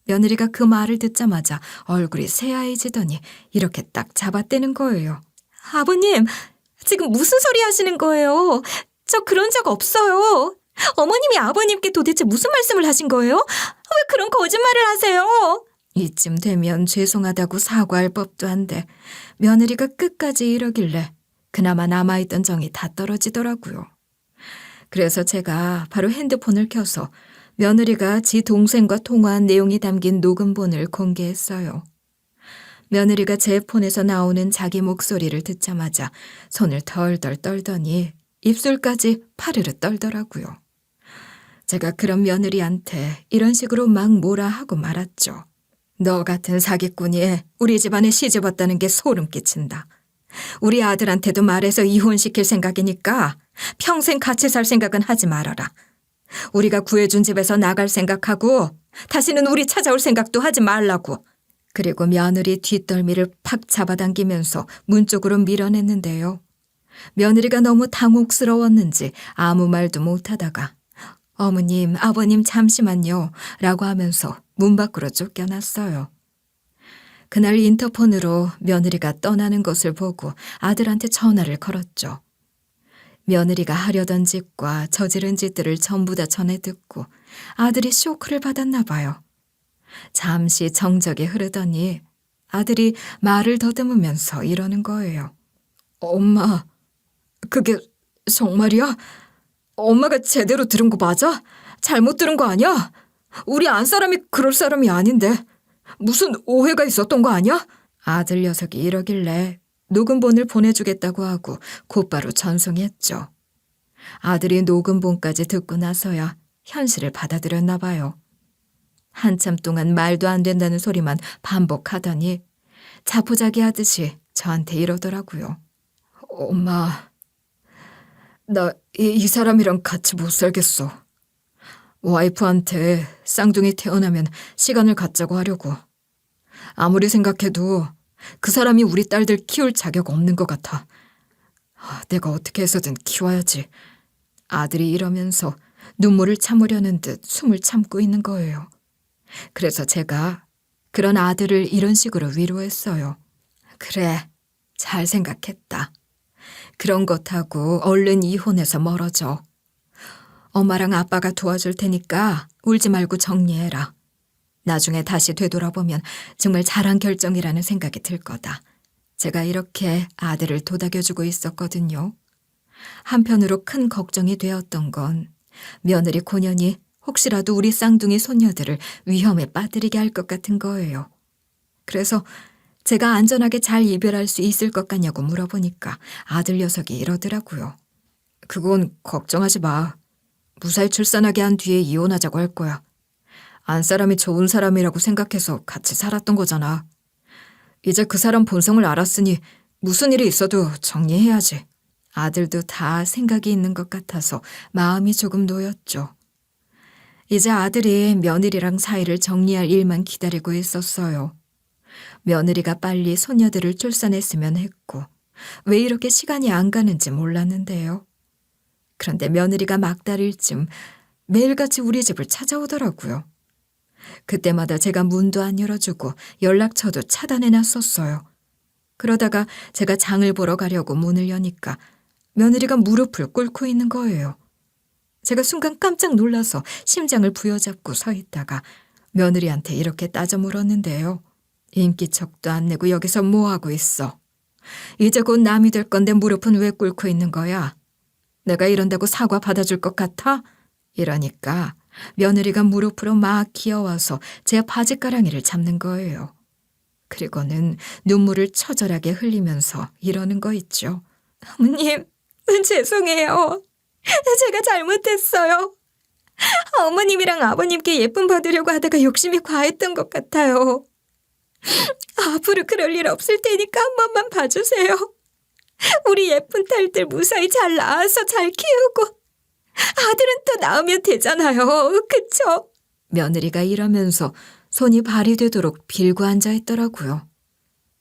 며느리가 그 말을 듣자마자 얼굴이 새하얘지더니 이렇게 딱 잡아떼는 거예요. 아버님, 지금 무슨 소리 하시는 거예요? 저 그런 적 없어요. 어머님이 아버님께 도대체 무슨 말씀을 하신 거예요? 왜 그런 거짓말을 하세요? 이쯤 되면 죄송하다고 사과할 법도 한데 며느리가 끝까지 이러길래 그나마 남아있던 정이 다 떨어지더라고요. 그래서 제가 바로 핸드폰을 켜서 며느리가 지 동생과 통화한 내용이 담긴 녹음본을 공개했어요. 며느리가 제 폰에서 나오는 자기 목소리를 듣자마자 손을 덜덜 떨더니 입술까지 파르르 떨더라고요. 제가 그런 며느리한테 이런 식으로 막 뭐라 하고 말았죠. 너 같은 사기꾼이 우리 집안에 시집 왔다는 게 소름 끼친다. 우리 아들한테도 말해서 이혼시킬 생각이니까 평생 같이 살 생각은 하지 말아라. 우리가 구해준 집에서 나갈 생각하고 다시는 우리 찾아올 생각도 하지 말라고. 그리고 며느리 뒷덜미를 팍 잡아당기면서 문 쪽으로 밀어냈는데요. 며느리가 너무 당혹스러웠는지 아무 말도 못하다가 어머님, 아버님 잠시만요 라고 하면서 문 밖으로 쫓겨났어요. 그날 인터폰으로 며느리가 떠나는 것을 보고 아들한테 전화를 걸었죠. 며느리가 하려던 짓과 저지른 짓들을 전부 다 전해 듣고 아들이 쇼크를 받았나 봐요. 잠시 정적이 흐르더니 아들이 말을 더듬으면서 이러는 거예요. 엄마, 그게 정말이야? 엄마가 제대로 들은 거 맞아? 잘못 들은 거 아니야? 우리 안 사람이 그럴 사람이 아닌데 무슨 오해가 있었던 거 아니야? 아들 녀석이 이러길래 녹음본을 보내주겠다고 하고 곧바로 전송했죠. 아들이 녹음본까지 듣고 나서야 현실을 받아들였나 봐요. 한참 동안 말도 안 된다는 소리만 반복하더니 자포자기 하듯이 저한테 이러더라고요. 엄마, 나 이 사람이랑 같이 못 살겠어. 와이프한테 쌍둥이 태어나면 시간을 갖자고 하려고. 아무리 생각해도 그 사람이 우리 딸들 키울 자격 없는 것 같아. 내가 어떻게 해서든 키워야지. 아들이 이러면서 눈물을 참으려는 듯 숨을 참고 있는 거예요. 그래서 제가 그런 아들을 이런 식으로 위로했어요. 그래, 잘 생각했다. 그런 것하고 얼른 이혼해서 멀어져. 엄마랑 아빠가 도와줄 테니까 울지 말고 정리해라. 나중에 다시 되돌아보면 정말 잘한 결정이라는 생각이 들 거다. 제가 이렇게 아들을 도닥여주고 있었거든요. 한편으로 큰 걱정이 되었던 건 며느리 고년이 혹시라도 우리 쌍둥이 손녀들을 위험에 빠뜨리게 할 것 같은 거예요. 그래서 제가 안전하게 잘 이별할 수 있을 것 같냐고 물어보니까 아들 녀석이 이러더라고요. 그건 걱정하지 마. 무사히 출산하게 한 뒤에 이혼하자고 할 거야. 안사람이 좋은 사람이라고 생각해서 같이 살았던 거잖아. 이제 그 사람 본성을 알았으니 무슨 일이 있어도 정리해야지. 아들도 다 생각이 있는 것 같아서 마음이 조금 놓였죠. 이제 아들이 며느리랑 사이를 정리할 일만 기다리고 있었어요. 며느리가 빨리 손녀들을 출산했으면 했고 왜 이렇게 시간이 안 가는지 몰랐는데요. 그런데 며느리가 막달일 쯤 매일같이 우리 집을 찾아오더라고요. 그때마다 제가 문도 안 열어주고 연락처도 차단해놨었어요. 그러다가 제가 장을 보러 가려고 문을 여니까 며느리가 무릎을 꿇고 있는 거예요. 제가 순간 깜짝 놀라서 심장을 부여잡고 서 있다가 며느리한테 이렇게 따져 물었는데요. 인기척도 안 내고 여기서 뭐하고 있어? 이제 곧 남이 될 건데 무릎은 왜 꿇고 있는 거야? 내가 이런다고 사과 받아줄 것 같아? 이러니까 며느리가 무릎으로 막 기어와서 제 바지가랑이를 잡는 거예요. 그리고는 눈물을 처절하게 흘리면서 이러는 거 있죠. 어머님, 죄송해요. 제가 잘못했어요. 어머님이랑 아버님께 예쁨 받으려고 하다가 욕심이 과했던 것 같아요. 앞으로 그럴 일 없을 테니까 한 번만 봐주세요. 우리 예쁜 딸들 무사히 잘 낳아서 잘 키우고 아들은 또 낳으면 되잖아요. 그쵸? 며느리가 이러면서 손이 발이 되도록 빌고 앉아 있더라고요.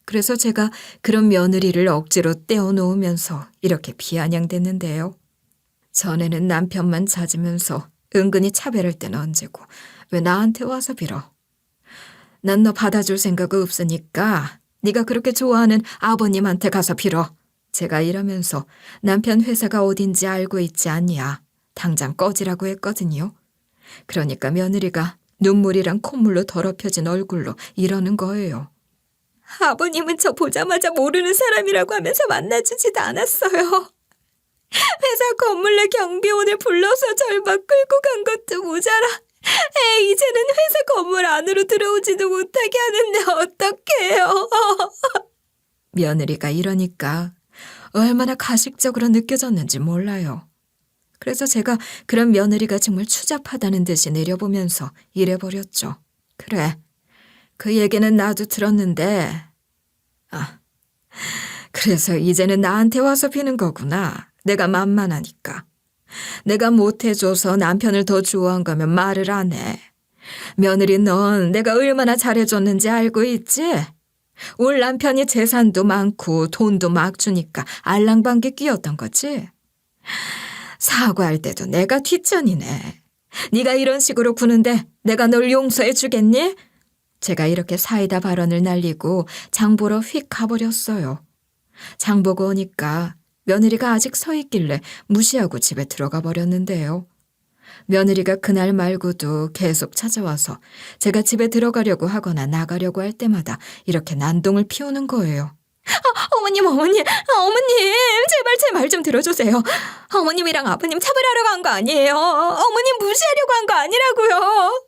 그래서 제가 그런 며느리를 억지로 떼어놓으면서 이렇게 비아냥댔는데요. 전에는 남편만 찾으면서 은근히 차별할 때는 언제고 왜 나한테 와서 빌어? 난 너 받아줄 생각 없으니까 네가 그렇게 좋아하는 아버님한테 가서 빌어. 제가 이러면서 남편 회사가 어딘지 알고 있지 않냐. 당장 꺼지라고 했거든요. 그러니까 며느리가 눈물이랑 콧물로 더럽혀진 얼굴로 이러는 거예요. 아버님은 저 보자마자 모르는 사람이라고 하면서 만나주지도 않았어요. 회사 건물 내 경비원을 불러서 절 막 끌고 간 것도 모자라 이제는 회사 건물 안으로 들어오지도 못하게 하는데 어떡해요. 며느리가 이러니까 얼마나 가식적으로 느껴졌는지 몰라요. 그래서 제가 그런 며느리가 정말 추잡하다는 듯이 내려보면서 이래버렸죠. 그래, 그 얘기는 나도 들었는데 그래서 이제는 나한테 와서 비는 거구나. 내가 만만하니까. 내가 못해줘서 남편을 더 좋아한 거면 말을 안 해. 며느리 넌 내가 얼마나 잘해줬는지 알고 있지? 올 남편이 재산도 많고 돈도 막 주니까 알랑방귀 끼었던 거지? 사과할 때도 내가 뒷전이네. 네가 이런 식으로 구는데 내가 널 용서해 주겠니? 제가 이렇게 사이다 발언을 날리고 장 보러 휙 가버렸어요. 장 보고 오니까 며느리가 아직 서 있길래 무시하고 집에 들어가 버렸는데요. 며느리가 그날 말고도 계속 찾아와서 제가 집에 들어가려고 하거나 나가려고 할 때마다 이렇게 난동을 피우는 거예요. 어머님, 제발 제 말 좀 들어주세요. 어머님이랑 아버님 차별하러 간 거 아니에요. 어머님 무시하려고 한 거 아니라고요.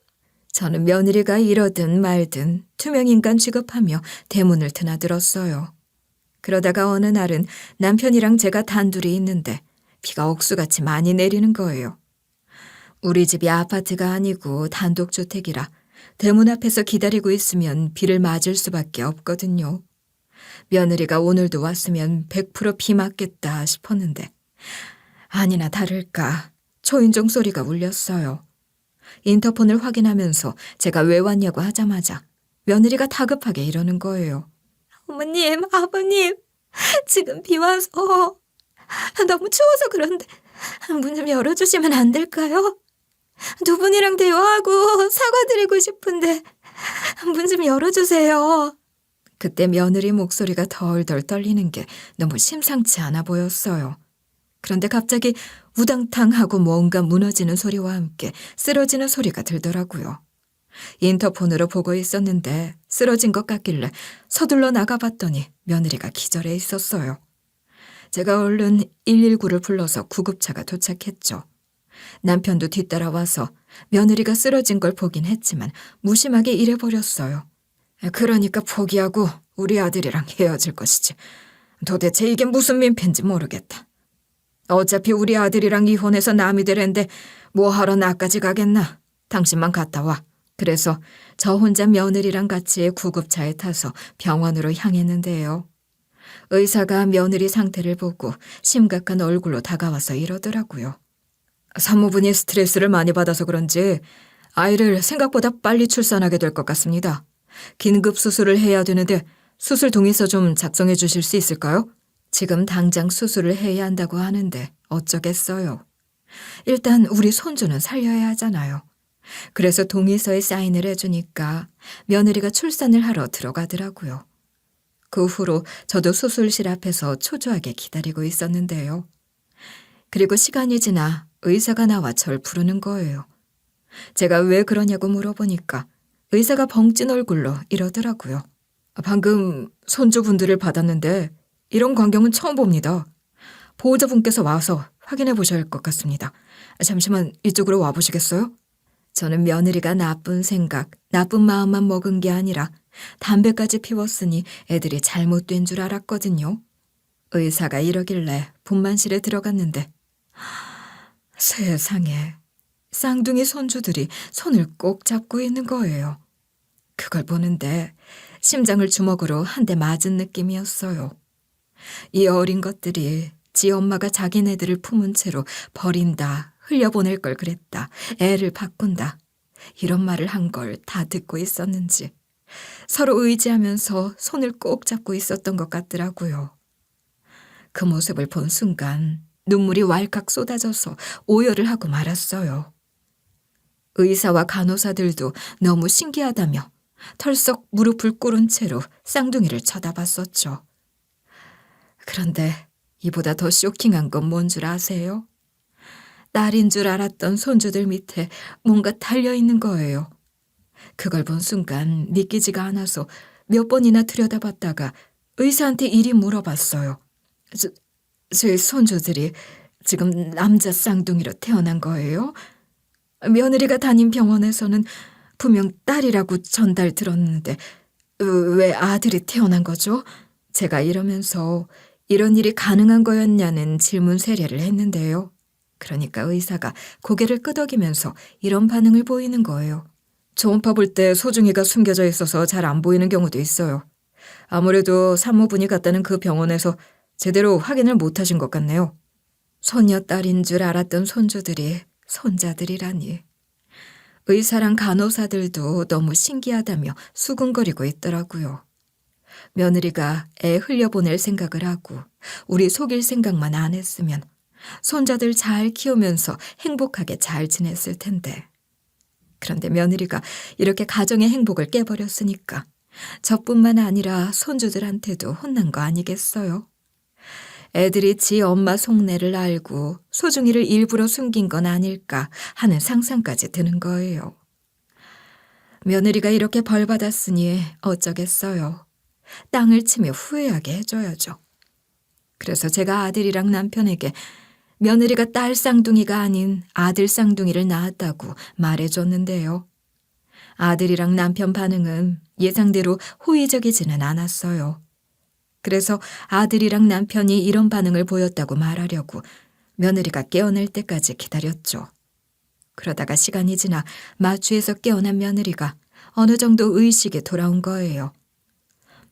저는 며느리가 이러든 말든 투명인간 취급하며 대문을 드나들었어요. 그러다가 어느 날은 남편이랑 제가 단둘이 있는데 비가 억수같이 많이 내리는 거예요. 우리 집이 아파트가 아니고 단독주택이라 대문 앞에서 기다리고 있으면 비를 맞을 수밖에 없거든요. 며느리가 오늘도 왔으면 100% 비 맞겠다 싶었는데 아니나 다를까 초인종 소리가 울렸어요. 인터폰을 확인하면서 제가 왜 왔냐고 하자마자 며느리가 다급하게 이러는 거예요. 어머님, 아버님, 지금 비 와서 너무 추워서 그런데 문 좀 열어주시면 안 될까요? 두 분이랑 대화하고 사과드리고 싶은데 문 좀 열어주세요. 그때 며느리 목소리가 덜덜 떨리는 게 너무 심상치 않아 보였어요. 그런데 갑자기 우당탕 하고 뭔가 무너지는 소리와 함께 쓰러지는 소리가 들더라고요. 인터폰으로 보고 있었는데 쓰러진 것 같길래 서둘러 나가봤더니 며느리가 기절해 있었어요. 제가 얼른 119를 불러서 구급차가 도착했죠. 남편도 뒤따라와서 며느리가 쓰러진 걸 보긴 했지만 무심하게 일해버렸어요. 그러니까 포기하고 우리 아들이랑 헤어질 것이지. 도대체 이게 무슨 민폐인지 모르겠다. 어차피 우리 아들이랑 이혼해서 남이 되랜데 뭐하러 나까지 가겠나. 당신만 갔다 와. 그래서 저 혼자 며느리랑 같이 구급차에 타서 병원으로 향했는데요. 의사가 며느리 상태를 보고 심각한 얼굴로 다가와서 이러더라고요. 산모분이 스트레스를 많이 받아서 그런지 아이를 생각보다 빨리 출산하게 될 것 같습니다. 긴급 수술을 해야 되는데 수술 동의서 좀 작성해 주실 수 있을까요? 지금 당장 수술을 해야 한다고 하는데 어쩌겠어요. 일단 우리 손주는 살려야 하잖아요. 그래서 동의서에 사인을 해주니까 며느리가 출산을 하러 들어가더라고요. 그 후로 저도 수술실 앞에서 초조하게 기다리고 있었는데요. 그리고 시간이 지나 의사가 나와 절 부르는 거예요. 제가 왜 그러냐고 물어보니까 의사가 벙찐 얼굴로 이러더라고요. 방금 손주분들을 받았는데 이런 광경은 처음 봅니다. 보호자분께서 와서 확인해 보셔야 할 것 같습니다. 잠시만 이쪽으로 와보시겠어요? 저는 며느리가 나쁜 생각, 나쁜 마음만 먹은 게 아니라 담배까지 피웠으니 애들이 잘못된 줄 알았거든요. 의사가 이러길래 분만실에 들어갔는데 세상에 쌍둥이 손주들이 손을 꼭 잡고 있는 거예요. 그걸 보는데 심장을 주먹으로 한 대 맞은 느낌이었어요. 이 어린 것들이 지 엄마가 자기네들을 품은 채로 버린다, 흘려보낼 걸 그랬다, 애를 바꾼다 이런 말을 한 걸 다 듣고 있었는지 서로 의지하면서 손을 꼭 잡고 있었던 것 같더라고요. 그 모습을 본 순간 눈물이 왈칵 쏟아져서 오열을 하고 말았어요. 의사와 간호사들도 너무 신기하다며 털썩 무릎을 꿇은 채로 쌍둥이를 쳐다봤었죠. 그런데 이보다 더 쇼킹한 건 뭔 줄 아세요? 딸인 줄 알았던 손주들 밑에 뭔가 달려있는 거예요. 그걸 본 순간 믿기지가 않아서 몇 번이나 들여다봤다가 의사한테 이리 물어봤어요. 제 손주들이 지금 남자 쌍둥이로 태어난 거예요? 며느리가 다닌 병원에서는 분명 딸이라고 전달 들었는데 왜 아들이 태어난 거죠? 제가 이러면서 이런 일이 가능한 거였냐는 질문 세례를 했는데요. 그러니까 의사가 고개를 끄덕이면서 이런 반응을 보이는 거예요. 초음파 볼 때 소중이가 숨겨져 있어서 잘 안 보이는 경우도 있어요. 아무래도 산모분이 갔다는 그 병원에서 제대로 확인을 못 하신 것 같네요. 손녀딸인 줄 알았던 손주들이 손자들이라니. 의사랑 간호사들도 너무 신기하다며 수근거리고 있더라고요. 며느리가 애 흘려보낼 생각을 하고 우리 속일 생각만 안 했으면 손자들 잘 키우면서 행복하게 잘 지냈을 텐데. 그런데 며느리가 이렇게 가정의 행복을 깨버렸으니까 저뿐만 아니라 손주들한테도 혼난 거 아니겠어요? 애들이 지 엄마 속내를 알고 소중이를 일부러 숨긴 건 아닐까 하는 상상까지 드는 거예요. 며느리가 이렇게 벌받았으니 어쩌겠어요. 땅을 치며 후회하게 해줘야죠. 그래서 제가 아들이랑 남편에게 며느리가 딸 쌍둥이가 아닌 아들 쌍둥이를 낳았다고 말해줬는데요. 아들이랑 남편 반응은 예상대로 호의적이지는 않았어요. 그래서 아들이랑 남편이 이런 반응을 보였다고 말하려고 며느리가 깨어날 때까지 기다렸죠. 그러다가 시간이 지나 마취에서 깨어난 며느리가 어느 정도 의식이 돌아온 거예요.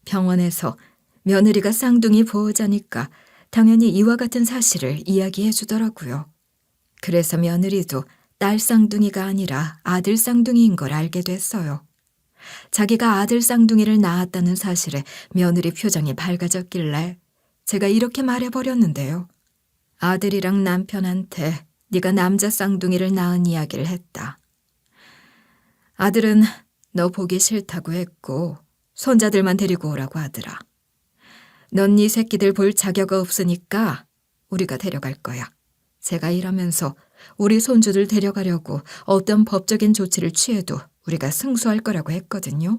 병원에서 며느리가 쌍둥이 보호자니까 당연히 이와 같은 사실을 이야기해 주더라고요. 그래서 며느리도 딸 쌍둥이가 아니라 아들 쌍둥이인 걸 알게 됐어요. 자기가 아들 쌍둥이를 낳았다는 사실에 며느리 표정이 밝아졌길래 제가 이렇게 말해버렸는데요. 아들이랑 남편한테 네가 남자 쌍둥이를 낳은 이야기를 했다. 아들은 너 보기 싫다고 했고 손자들만 데리고 오라고 하더라. 넌 네 새끼들 볼 자격 없으니까 우리가 데려갈 거야. 제가 일하면서 우리 손주들 데려가려고 어떤 법적인 조치를 취해도 우리가 승소할 거라고 했거든요.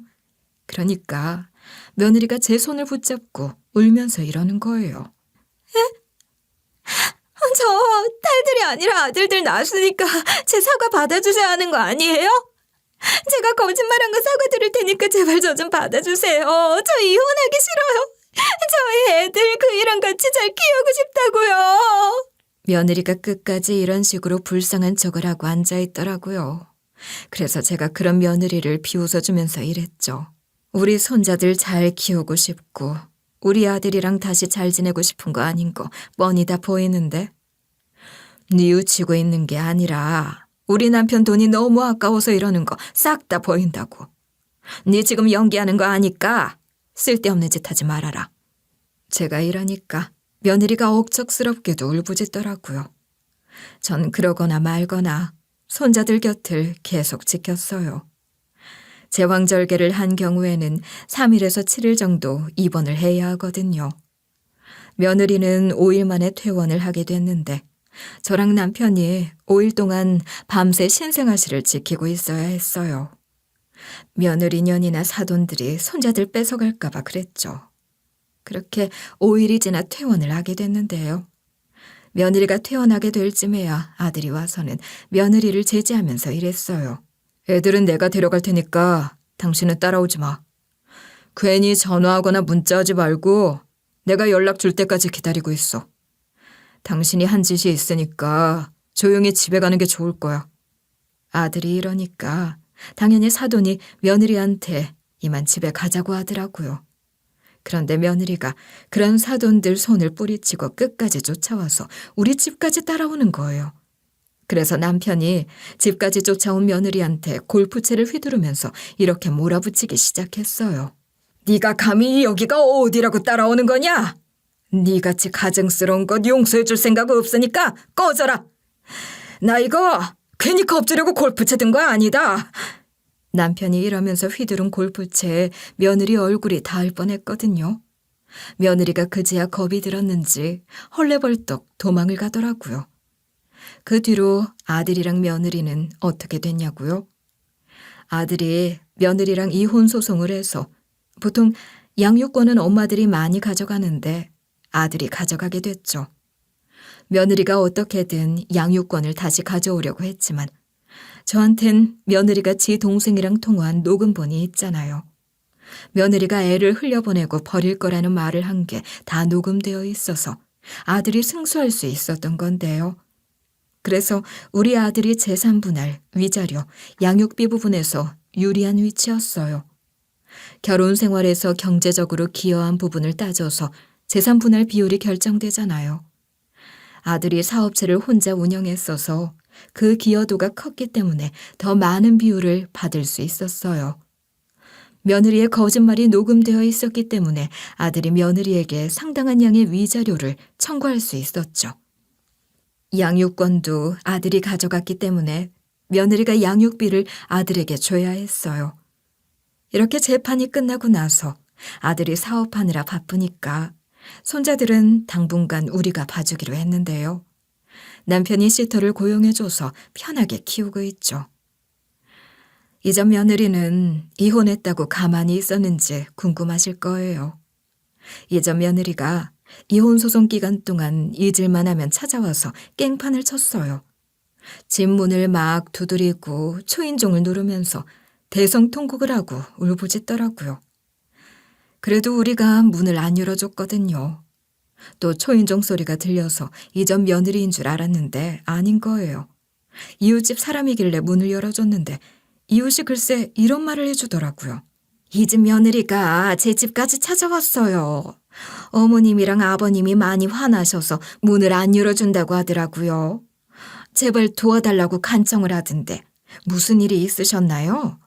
그러니까 며느리가 제 손을 붙잡고 울면서 이러는 거예요. 저 딸들이 아니라 아들들 낳았으니까 제 사과 받아주셔야 하는 거 아니에요? 제가 거짓말한 거 사과 드릴 테니까 제발 저 좀 받아주세요. 저 이혼하기 싫어요. 저희 애들 그 이랑 같이 잘 키우고 싶다고요. 며느리가 끝까지 이런 식으로 불쌍한 척을 하고 앉아있더라고요. 그래서 제가 그런 며느리를 비웃어주면서 이랬죠. 우리 손자들 잘 키우고 싶고 우리 아들이랑 다시 잘 지내고 싶은 거 아닌 거 뻔히 다 보이는데. 뉘우치고 있는 게 아니라 우리 남편 돈이 너무 아까워서 이러는 거 싹 다 보인다고. 네 지금 연기하는 거 아니까 쓸데없는 짓 하지 말아라. 제가 이러니까 며느리가 억척스럽게도 울부짖더라고요. 전 그러거나 말거나 손자들 곁을 계속 지켰어요. 제왕절개를 한 경우에는 3일에서 7일 정도 입원을 해야 하거든요. 며느리는 5일 만에 퇴원을 하게 됐는데 저랑 남편이 5일 동안 밤새 신생아실을 지키고 있어야 했어요. 며느리 년이나 사돈들이 손자들 뺏어갈까 봐 그랬죠. 그렇게 5일이 지나 퇴원을 하게 됐는데요. 며느리가 퇴원하게 될 쯤에야 아들이 와서는 며느리를 제지하면서 이랬어요. 애들은 내가 데려갈 테니까 당신은 따라오지 마. 괜히 전화하거나 문자하지 말고 내가 연락 줄 때까지 기다리고 있어. 당신이 한 짓이 있으니까 조용히 집에 가는 게 좋을 거야. 아들이 이러니까 당연히 사돈이 며느리한테 이만 집에 가자고 하더라고요. 그런데 며느리가 그런 사돈들 손을 뿌리치고 끝까지 쫓아와서 우리 집까지 따라오는 거예요. 그래서 남편이 집까지 쫓아온 며느리한테 골프채를 휘두르면서 이렇게 몰아붙이기 시작했어요. 네가 감히 여기가 어디라고 따라오는 거냐? 네같이 가증스러운 것 용서해 줄 생각 없으니까 꺼져라. 나 이거 괜히 겁주려고 골프채 든 거 아니다. 남편이 이러면서 휘두른 골프채에 며느리 얼굴이 닿을 뻔했거든요. 며느리가 그제야 겁이 들었는지 헐레벌떡 도망을 가더라고요. 그 뒤로 아들이랑 며느리는 어떻게 됐냐고요? 아들이 며느리랑 이혼 소송을 해서 보통 양육권은 엄마들이 많이 가져가는데 아들이 가져가게 됐죠. 며느리가 어떻게든 양육권을 다시 가져오려고 했지만 저한텐 며느리가 지 동생이랑 통화한 녹음본이 있잖아요. 며느리가 애를 흘려보내고 버릴 거라는 말을 한 게 다 녹음되어 있어서 아들이 승소할 수 있었던 건데요. 그래서 우리 아들이 재산 분할, 위자료, 양육비 부분에서 유리한 위치였어요. 결혼 생활에서 경제적으로 기여한 부분을 따져서 재산 분할 비율이 결정되잖아요. 아들이 사업체를 혼자 운영했어서 그 기여도가 컸기 때문에 더 많은 비율을 받을 수 있었어요. 며느리의 거짓말이 녹음되어 있었기 때문에 아들이 며느리에게 상당한 양의 위자료를 청구할 수 있었죠. 양육권도 아들이 가져갔기 때문에 며느리가 양육비를 아들에게 줘야 했어요. 이렇게 재판이 끝나고 나서 아들이 사업하느라 바쁘니까 손자들은 당분간 우리가 봐주기로 했는데요. 남편이 시터를 고용해줘서 편하게 키우고 있죠. 이전 며느리는 이혼했다고 가만히 있었는지 궁금하실 거예요. 이전 며느리가 이혼 소송 기간 동안 잊을만 하면 찾아와서 깽판을 쳤어요. 집 문을 막 두드리고 초인종을 누르면서 대성통곡을 하고 울부짖더라고요. 그래도 우리가 문을 안 열어줬거든요. 또 초인종 소리가 들려서 이전 며느리인 줄 알았는데 아닌 거예요. 이웃집 사람이길래 문을 열어줬는데 이웃이 글쎄 이런 말을 해주더라고요. 이 집 며느리가 제 집까지 찾아왔어요. 어머님이랑 아버님이 많이 화나셔서 문을 안 열어준다고 하더라고요. 제발 도와달라고 간청을 하던데 무슨 일이 있으셨나요?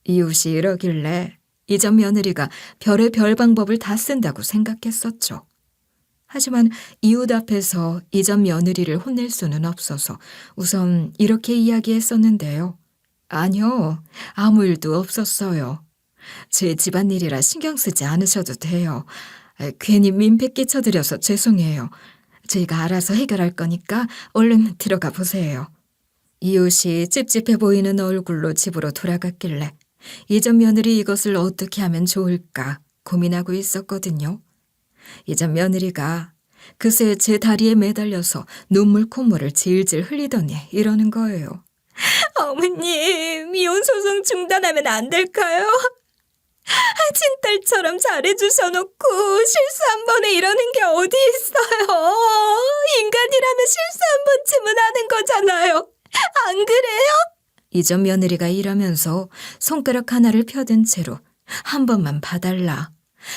이웃이 이러길래 이전 며느리가 별의 별 방법을 다 쓴다고 생각했었죠. 하지만 이웃 앞에서 이전 며느리를 혼낼 수는 없어서 우선 이렇게 이야기했었는데요. 아니요, 아무 일도 없었어요. 제 집안일이라 신경 쓰지 않으셔도 돼요. 괜히 민폐 끼쳐드려서 죄송해요. 저희가 알아서 해결할 거니까 얼른 들어가 보세요. 이웃이 찝찝해 보이는 얼굴로 집으로 돌아갔길래 이전 며느리 이것을 어떻게 하면 좋을까 고민하고 있었거든요. 이전 며느리가 그새 제 다리에 매달려서 눈물 콧물을 질질 흘리더니 이러는 거예요. 어머님, 이혼 소송 중단하면 안 될까요? 친딸처럼 잘해주셔놓고 실수 한 번에 이러는 게 어디 있어요? 인간이라면 실수 한 번쯤은 하는 거잖아요. 안 그래요? 이전 며느리가 이러면서 손가락 하나를 펴든 채로 한 번만 봐달라.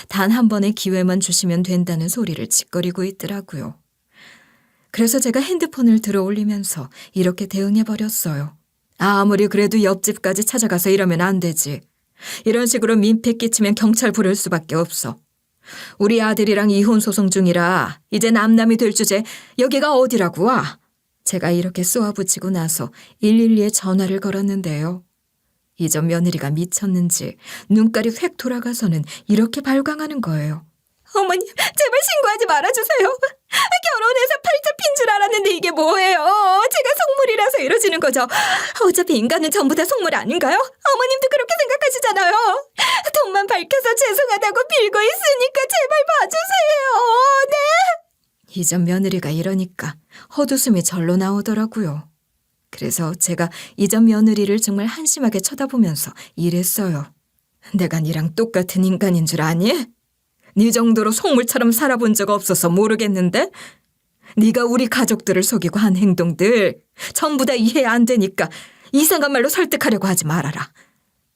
단 한 번의 기회만 주시면 된다는 소리를 짓거리고 있더라고요. 그래서 제가 핸드폰을 들어 올리면서 이렇게 대응해버렸어요. 아무리 그래도 옆집까지 찾아가서 이러면 안 되지. 이런 식으로 민폐 끼치면 경찰 부를 수밖에 없어. 우리 아들이랑 이혼 소송 중이라 이제 남남이 될 주제 여기가 어디라고 와. 제가 이렇게 쏘아붙이고 나서 112에 전화를 걸었는데요. 이전 며느리가 미쳤는지 눈깔이 획 돌아가서는 이렇게 발광하는 거예요. 어머님, 제발 신고하지 말아주세요. 결혼해서 팔자 핀 줄 알았는데 이게 뭐예요? 제가 속물이라서 이러지는 거죠. 어차피 인간은 전부 다 속물 아닌가요? 어머님도 그렇게 생각하시잖아요. 돈만 밝혀서 죄송하다고 빌고 있으니까 제발 봐주세요. 네? 이전 며느리가 이러니까 헛웃음이 절로 나오더라고요. 그래서 제가 이전 며느리를 정말 한심하게 쳐다보면서 이랬어요. 내가 니랑 똑같은 인간인 줄 아니? 네 정도로 속물처럼 살아본 적 없어서 모르겠는데? 네가 우리 가족들을 속이고 한 행동들 전부 다 이해 안 되니까 이상한 말로 설득하려고 하지 말아라.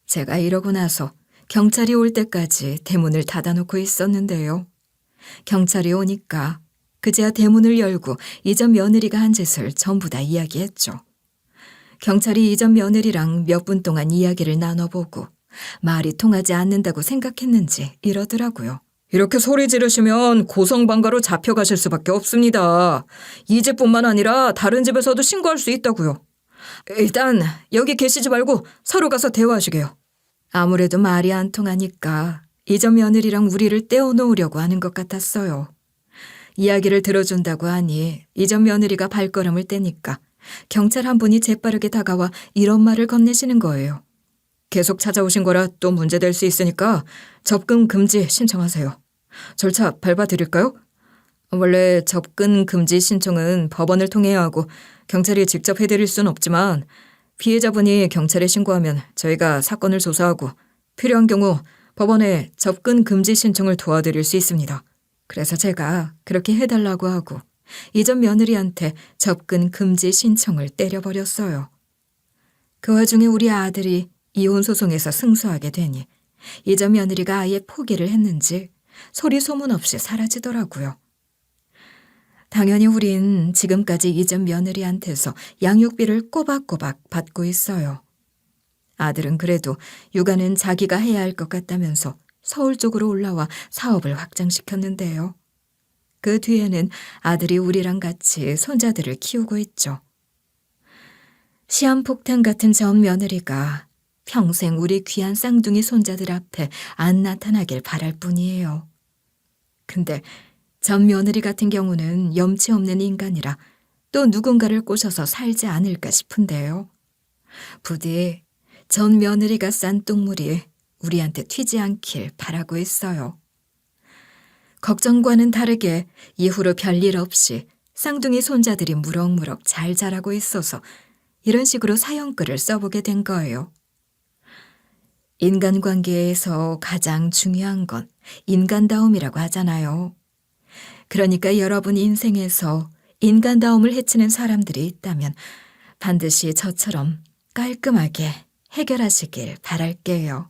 제가 이러고 나서 경찰이 올 때까지 대문을 닫아놓고 있었는데요. 경찰이 오니까 그제야 대문을 열고 이전 며느리가 한 짓을 전부 다 이야기했죠. 경찰이 이전 며느리랑 몇 분 동안 이야기를 나눠보고 말이 통하지 않는다고 생각했는지 이러더라고요. 이렇게 소리 지르시면 고성방가로 잡혀가실 수밖에 없습니다. 이 집뿐만 아니라 다른 집에서도 신고할 수 있다고요. 일단 여기 계시지 말고 서로 가서 대화하시게요. 아무래도 말이 안 통하니까 이전 며느리랑 우리를 떼어놓으려고 하는 것 같았어요. 이야기를 들어준다고 하니 이전 며느리가 발걸음을 떼니까 경찰 한 분이 재빠르게 다가와 이런 말을 건네시는 거예요. 계속 찾아오신 거라 또 문제될 수 있으니까 접근 금지 신청하세요. 절차 밟아드릴까요? 원래 접근 금지 신청은 법원을 통해야 하고 경찰이 직접 해드릴 순 없지만 피해자분이 경찰에 신고하면 저희가 사건을 조사하고 필요한 경우 법원에 접근 금지 신청을 도와드릴 수 있습니다. 그래서 제가 그렇게 해달라고 하고 이전 며느리한테 접근 금지 신청을 때려버렸어요. 그 와중에 우리 아들이 이혼 소송에서 승소하게 되니 이전 며느리가 아예 포기를 했는지 소리 소문 없이 사라지더라고요. 당연히 우린 지금까지 이전 며느리한테서 양육비를 꼬박꼬박 받고 있어요. 아들은 그래도 육아는 자기가 해야 할 것 같다면서 서울 쪽으로 올라와 사업을 확장시켰는데요. 그 뒤에는 아들이 우리랑 같이 손자들을 키우고 있죠. 시한폭탄 같은 전 며느리가 평생 우리 귀한 쌍둥이 손자들 앞에 안 나타나길 바랄 뿐이에요. 근데 전 며느리 같은 경우는 염치 없는 인간이라 또 누군가를 꼬셔서 살지 않을까 싶은데요. 부디 전 며느리가 싼 똥물이 우리한테 튀지 않길 바라고 있어요. 걱정과는 다르게 이후로 별일 없이 쌍둥이 손자들이 무럭무럭 잘 자라고 있어서 이런 식으로 사연글을 써보게 된 거예요. 인간관계에서 가장 중요한 건 인간다움이라고 하잖아요. 그러니까 여러분 인생에서 인간다움을 해치는 사람들이 있다면 반드시 저처럼 깔끔하게 해결하시길 바랄게요.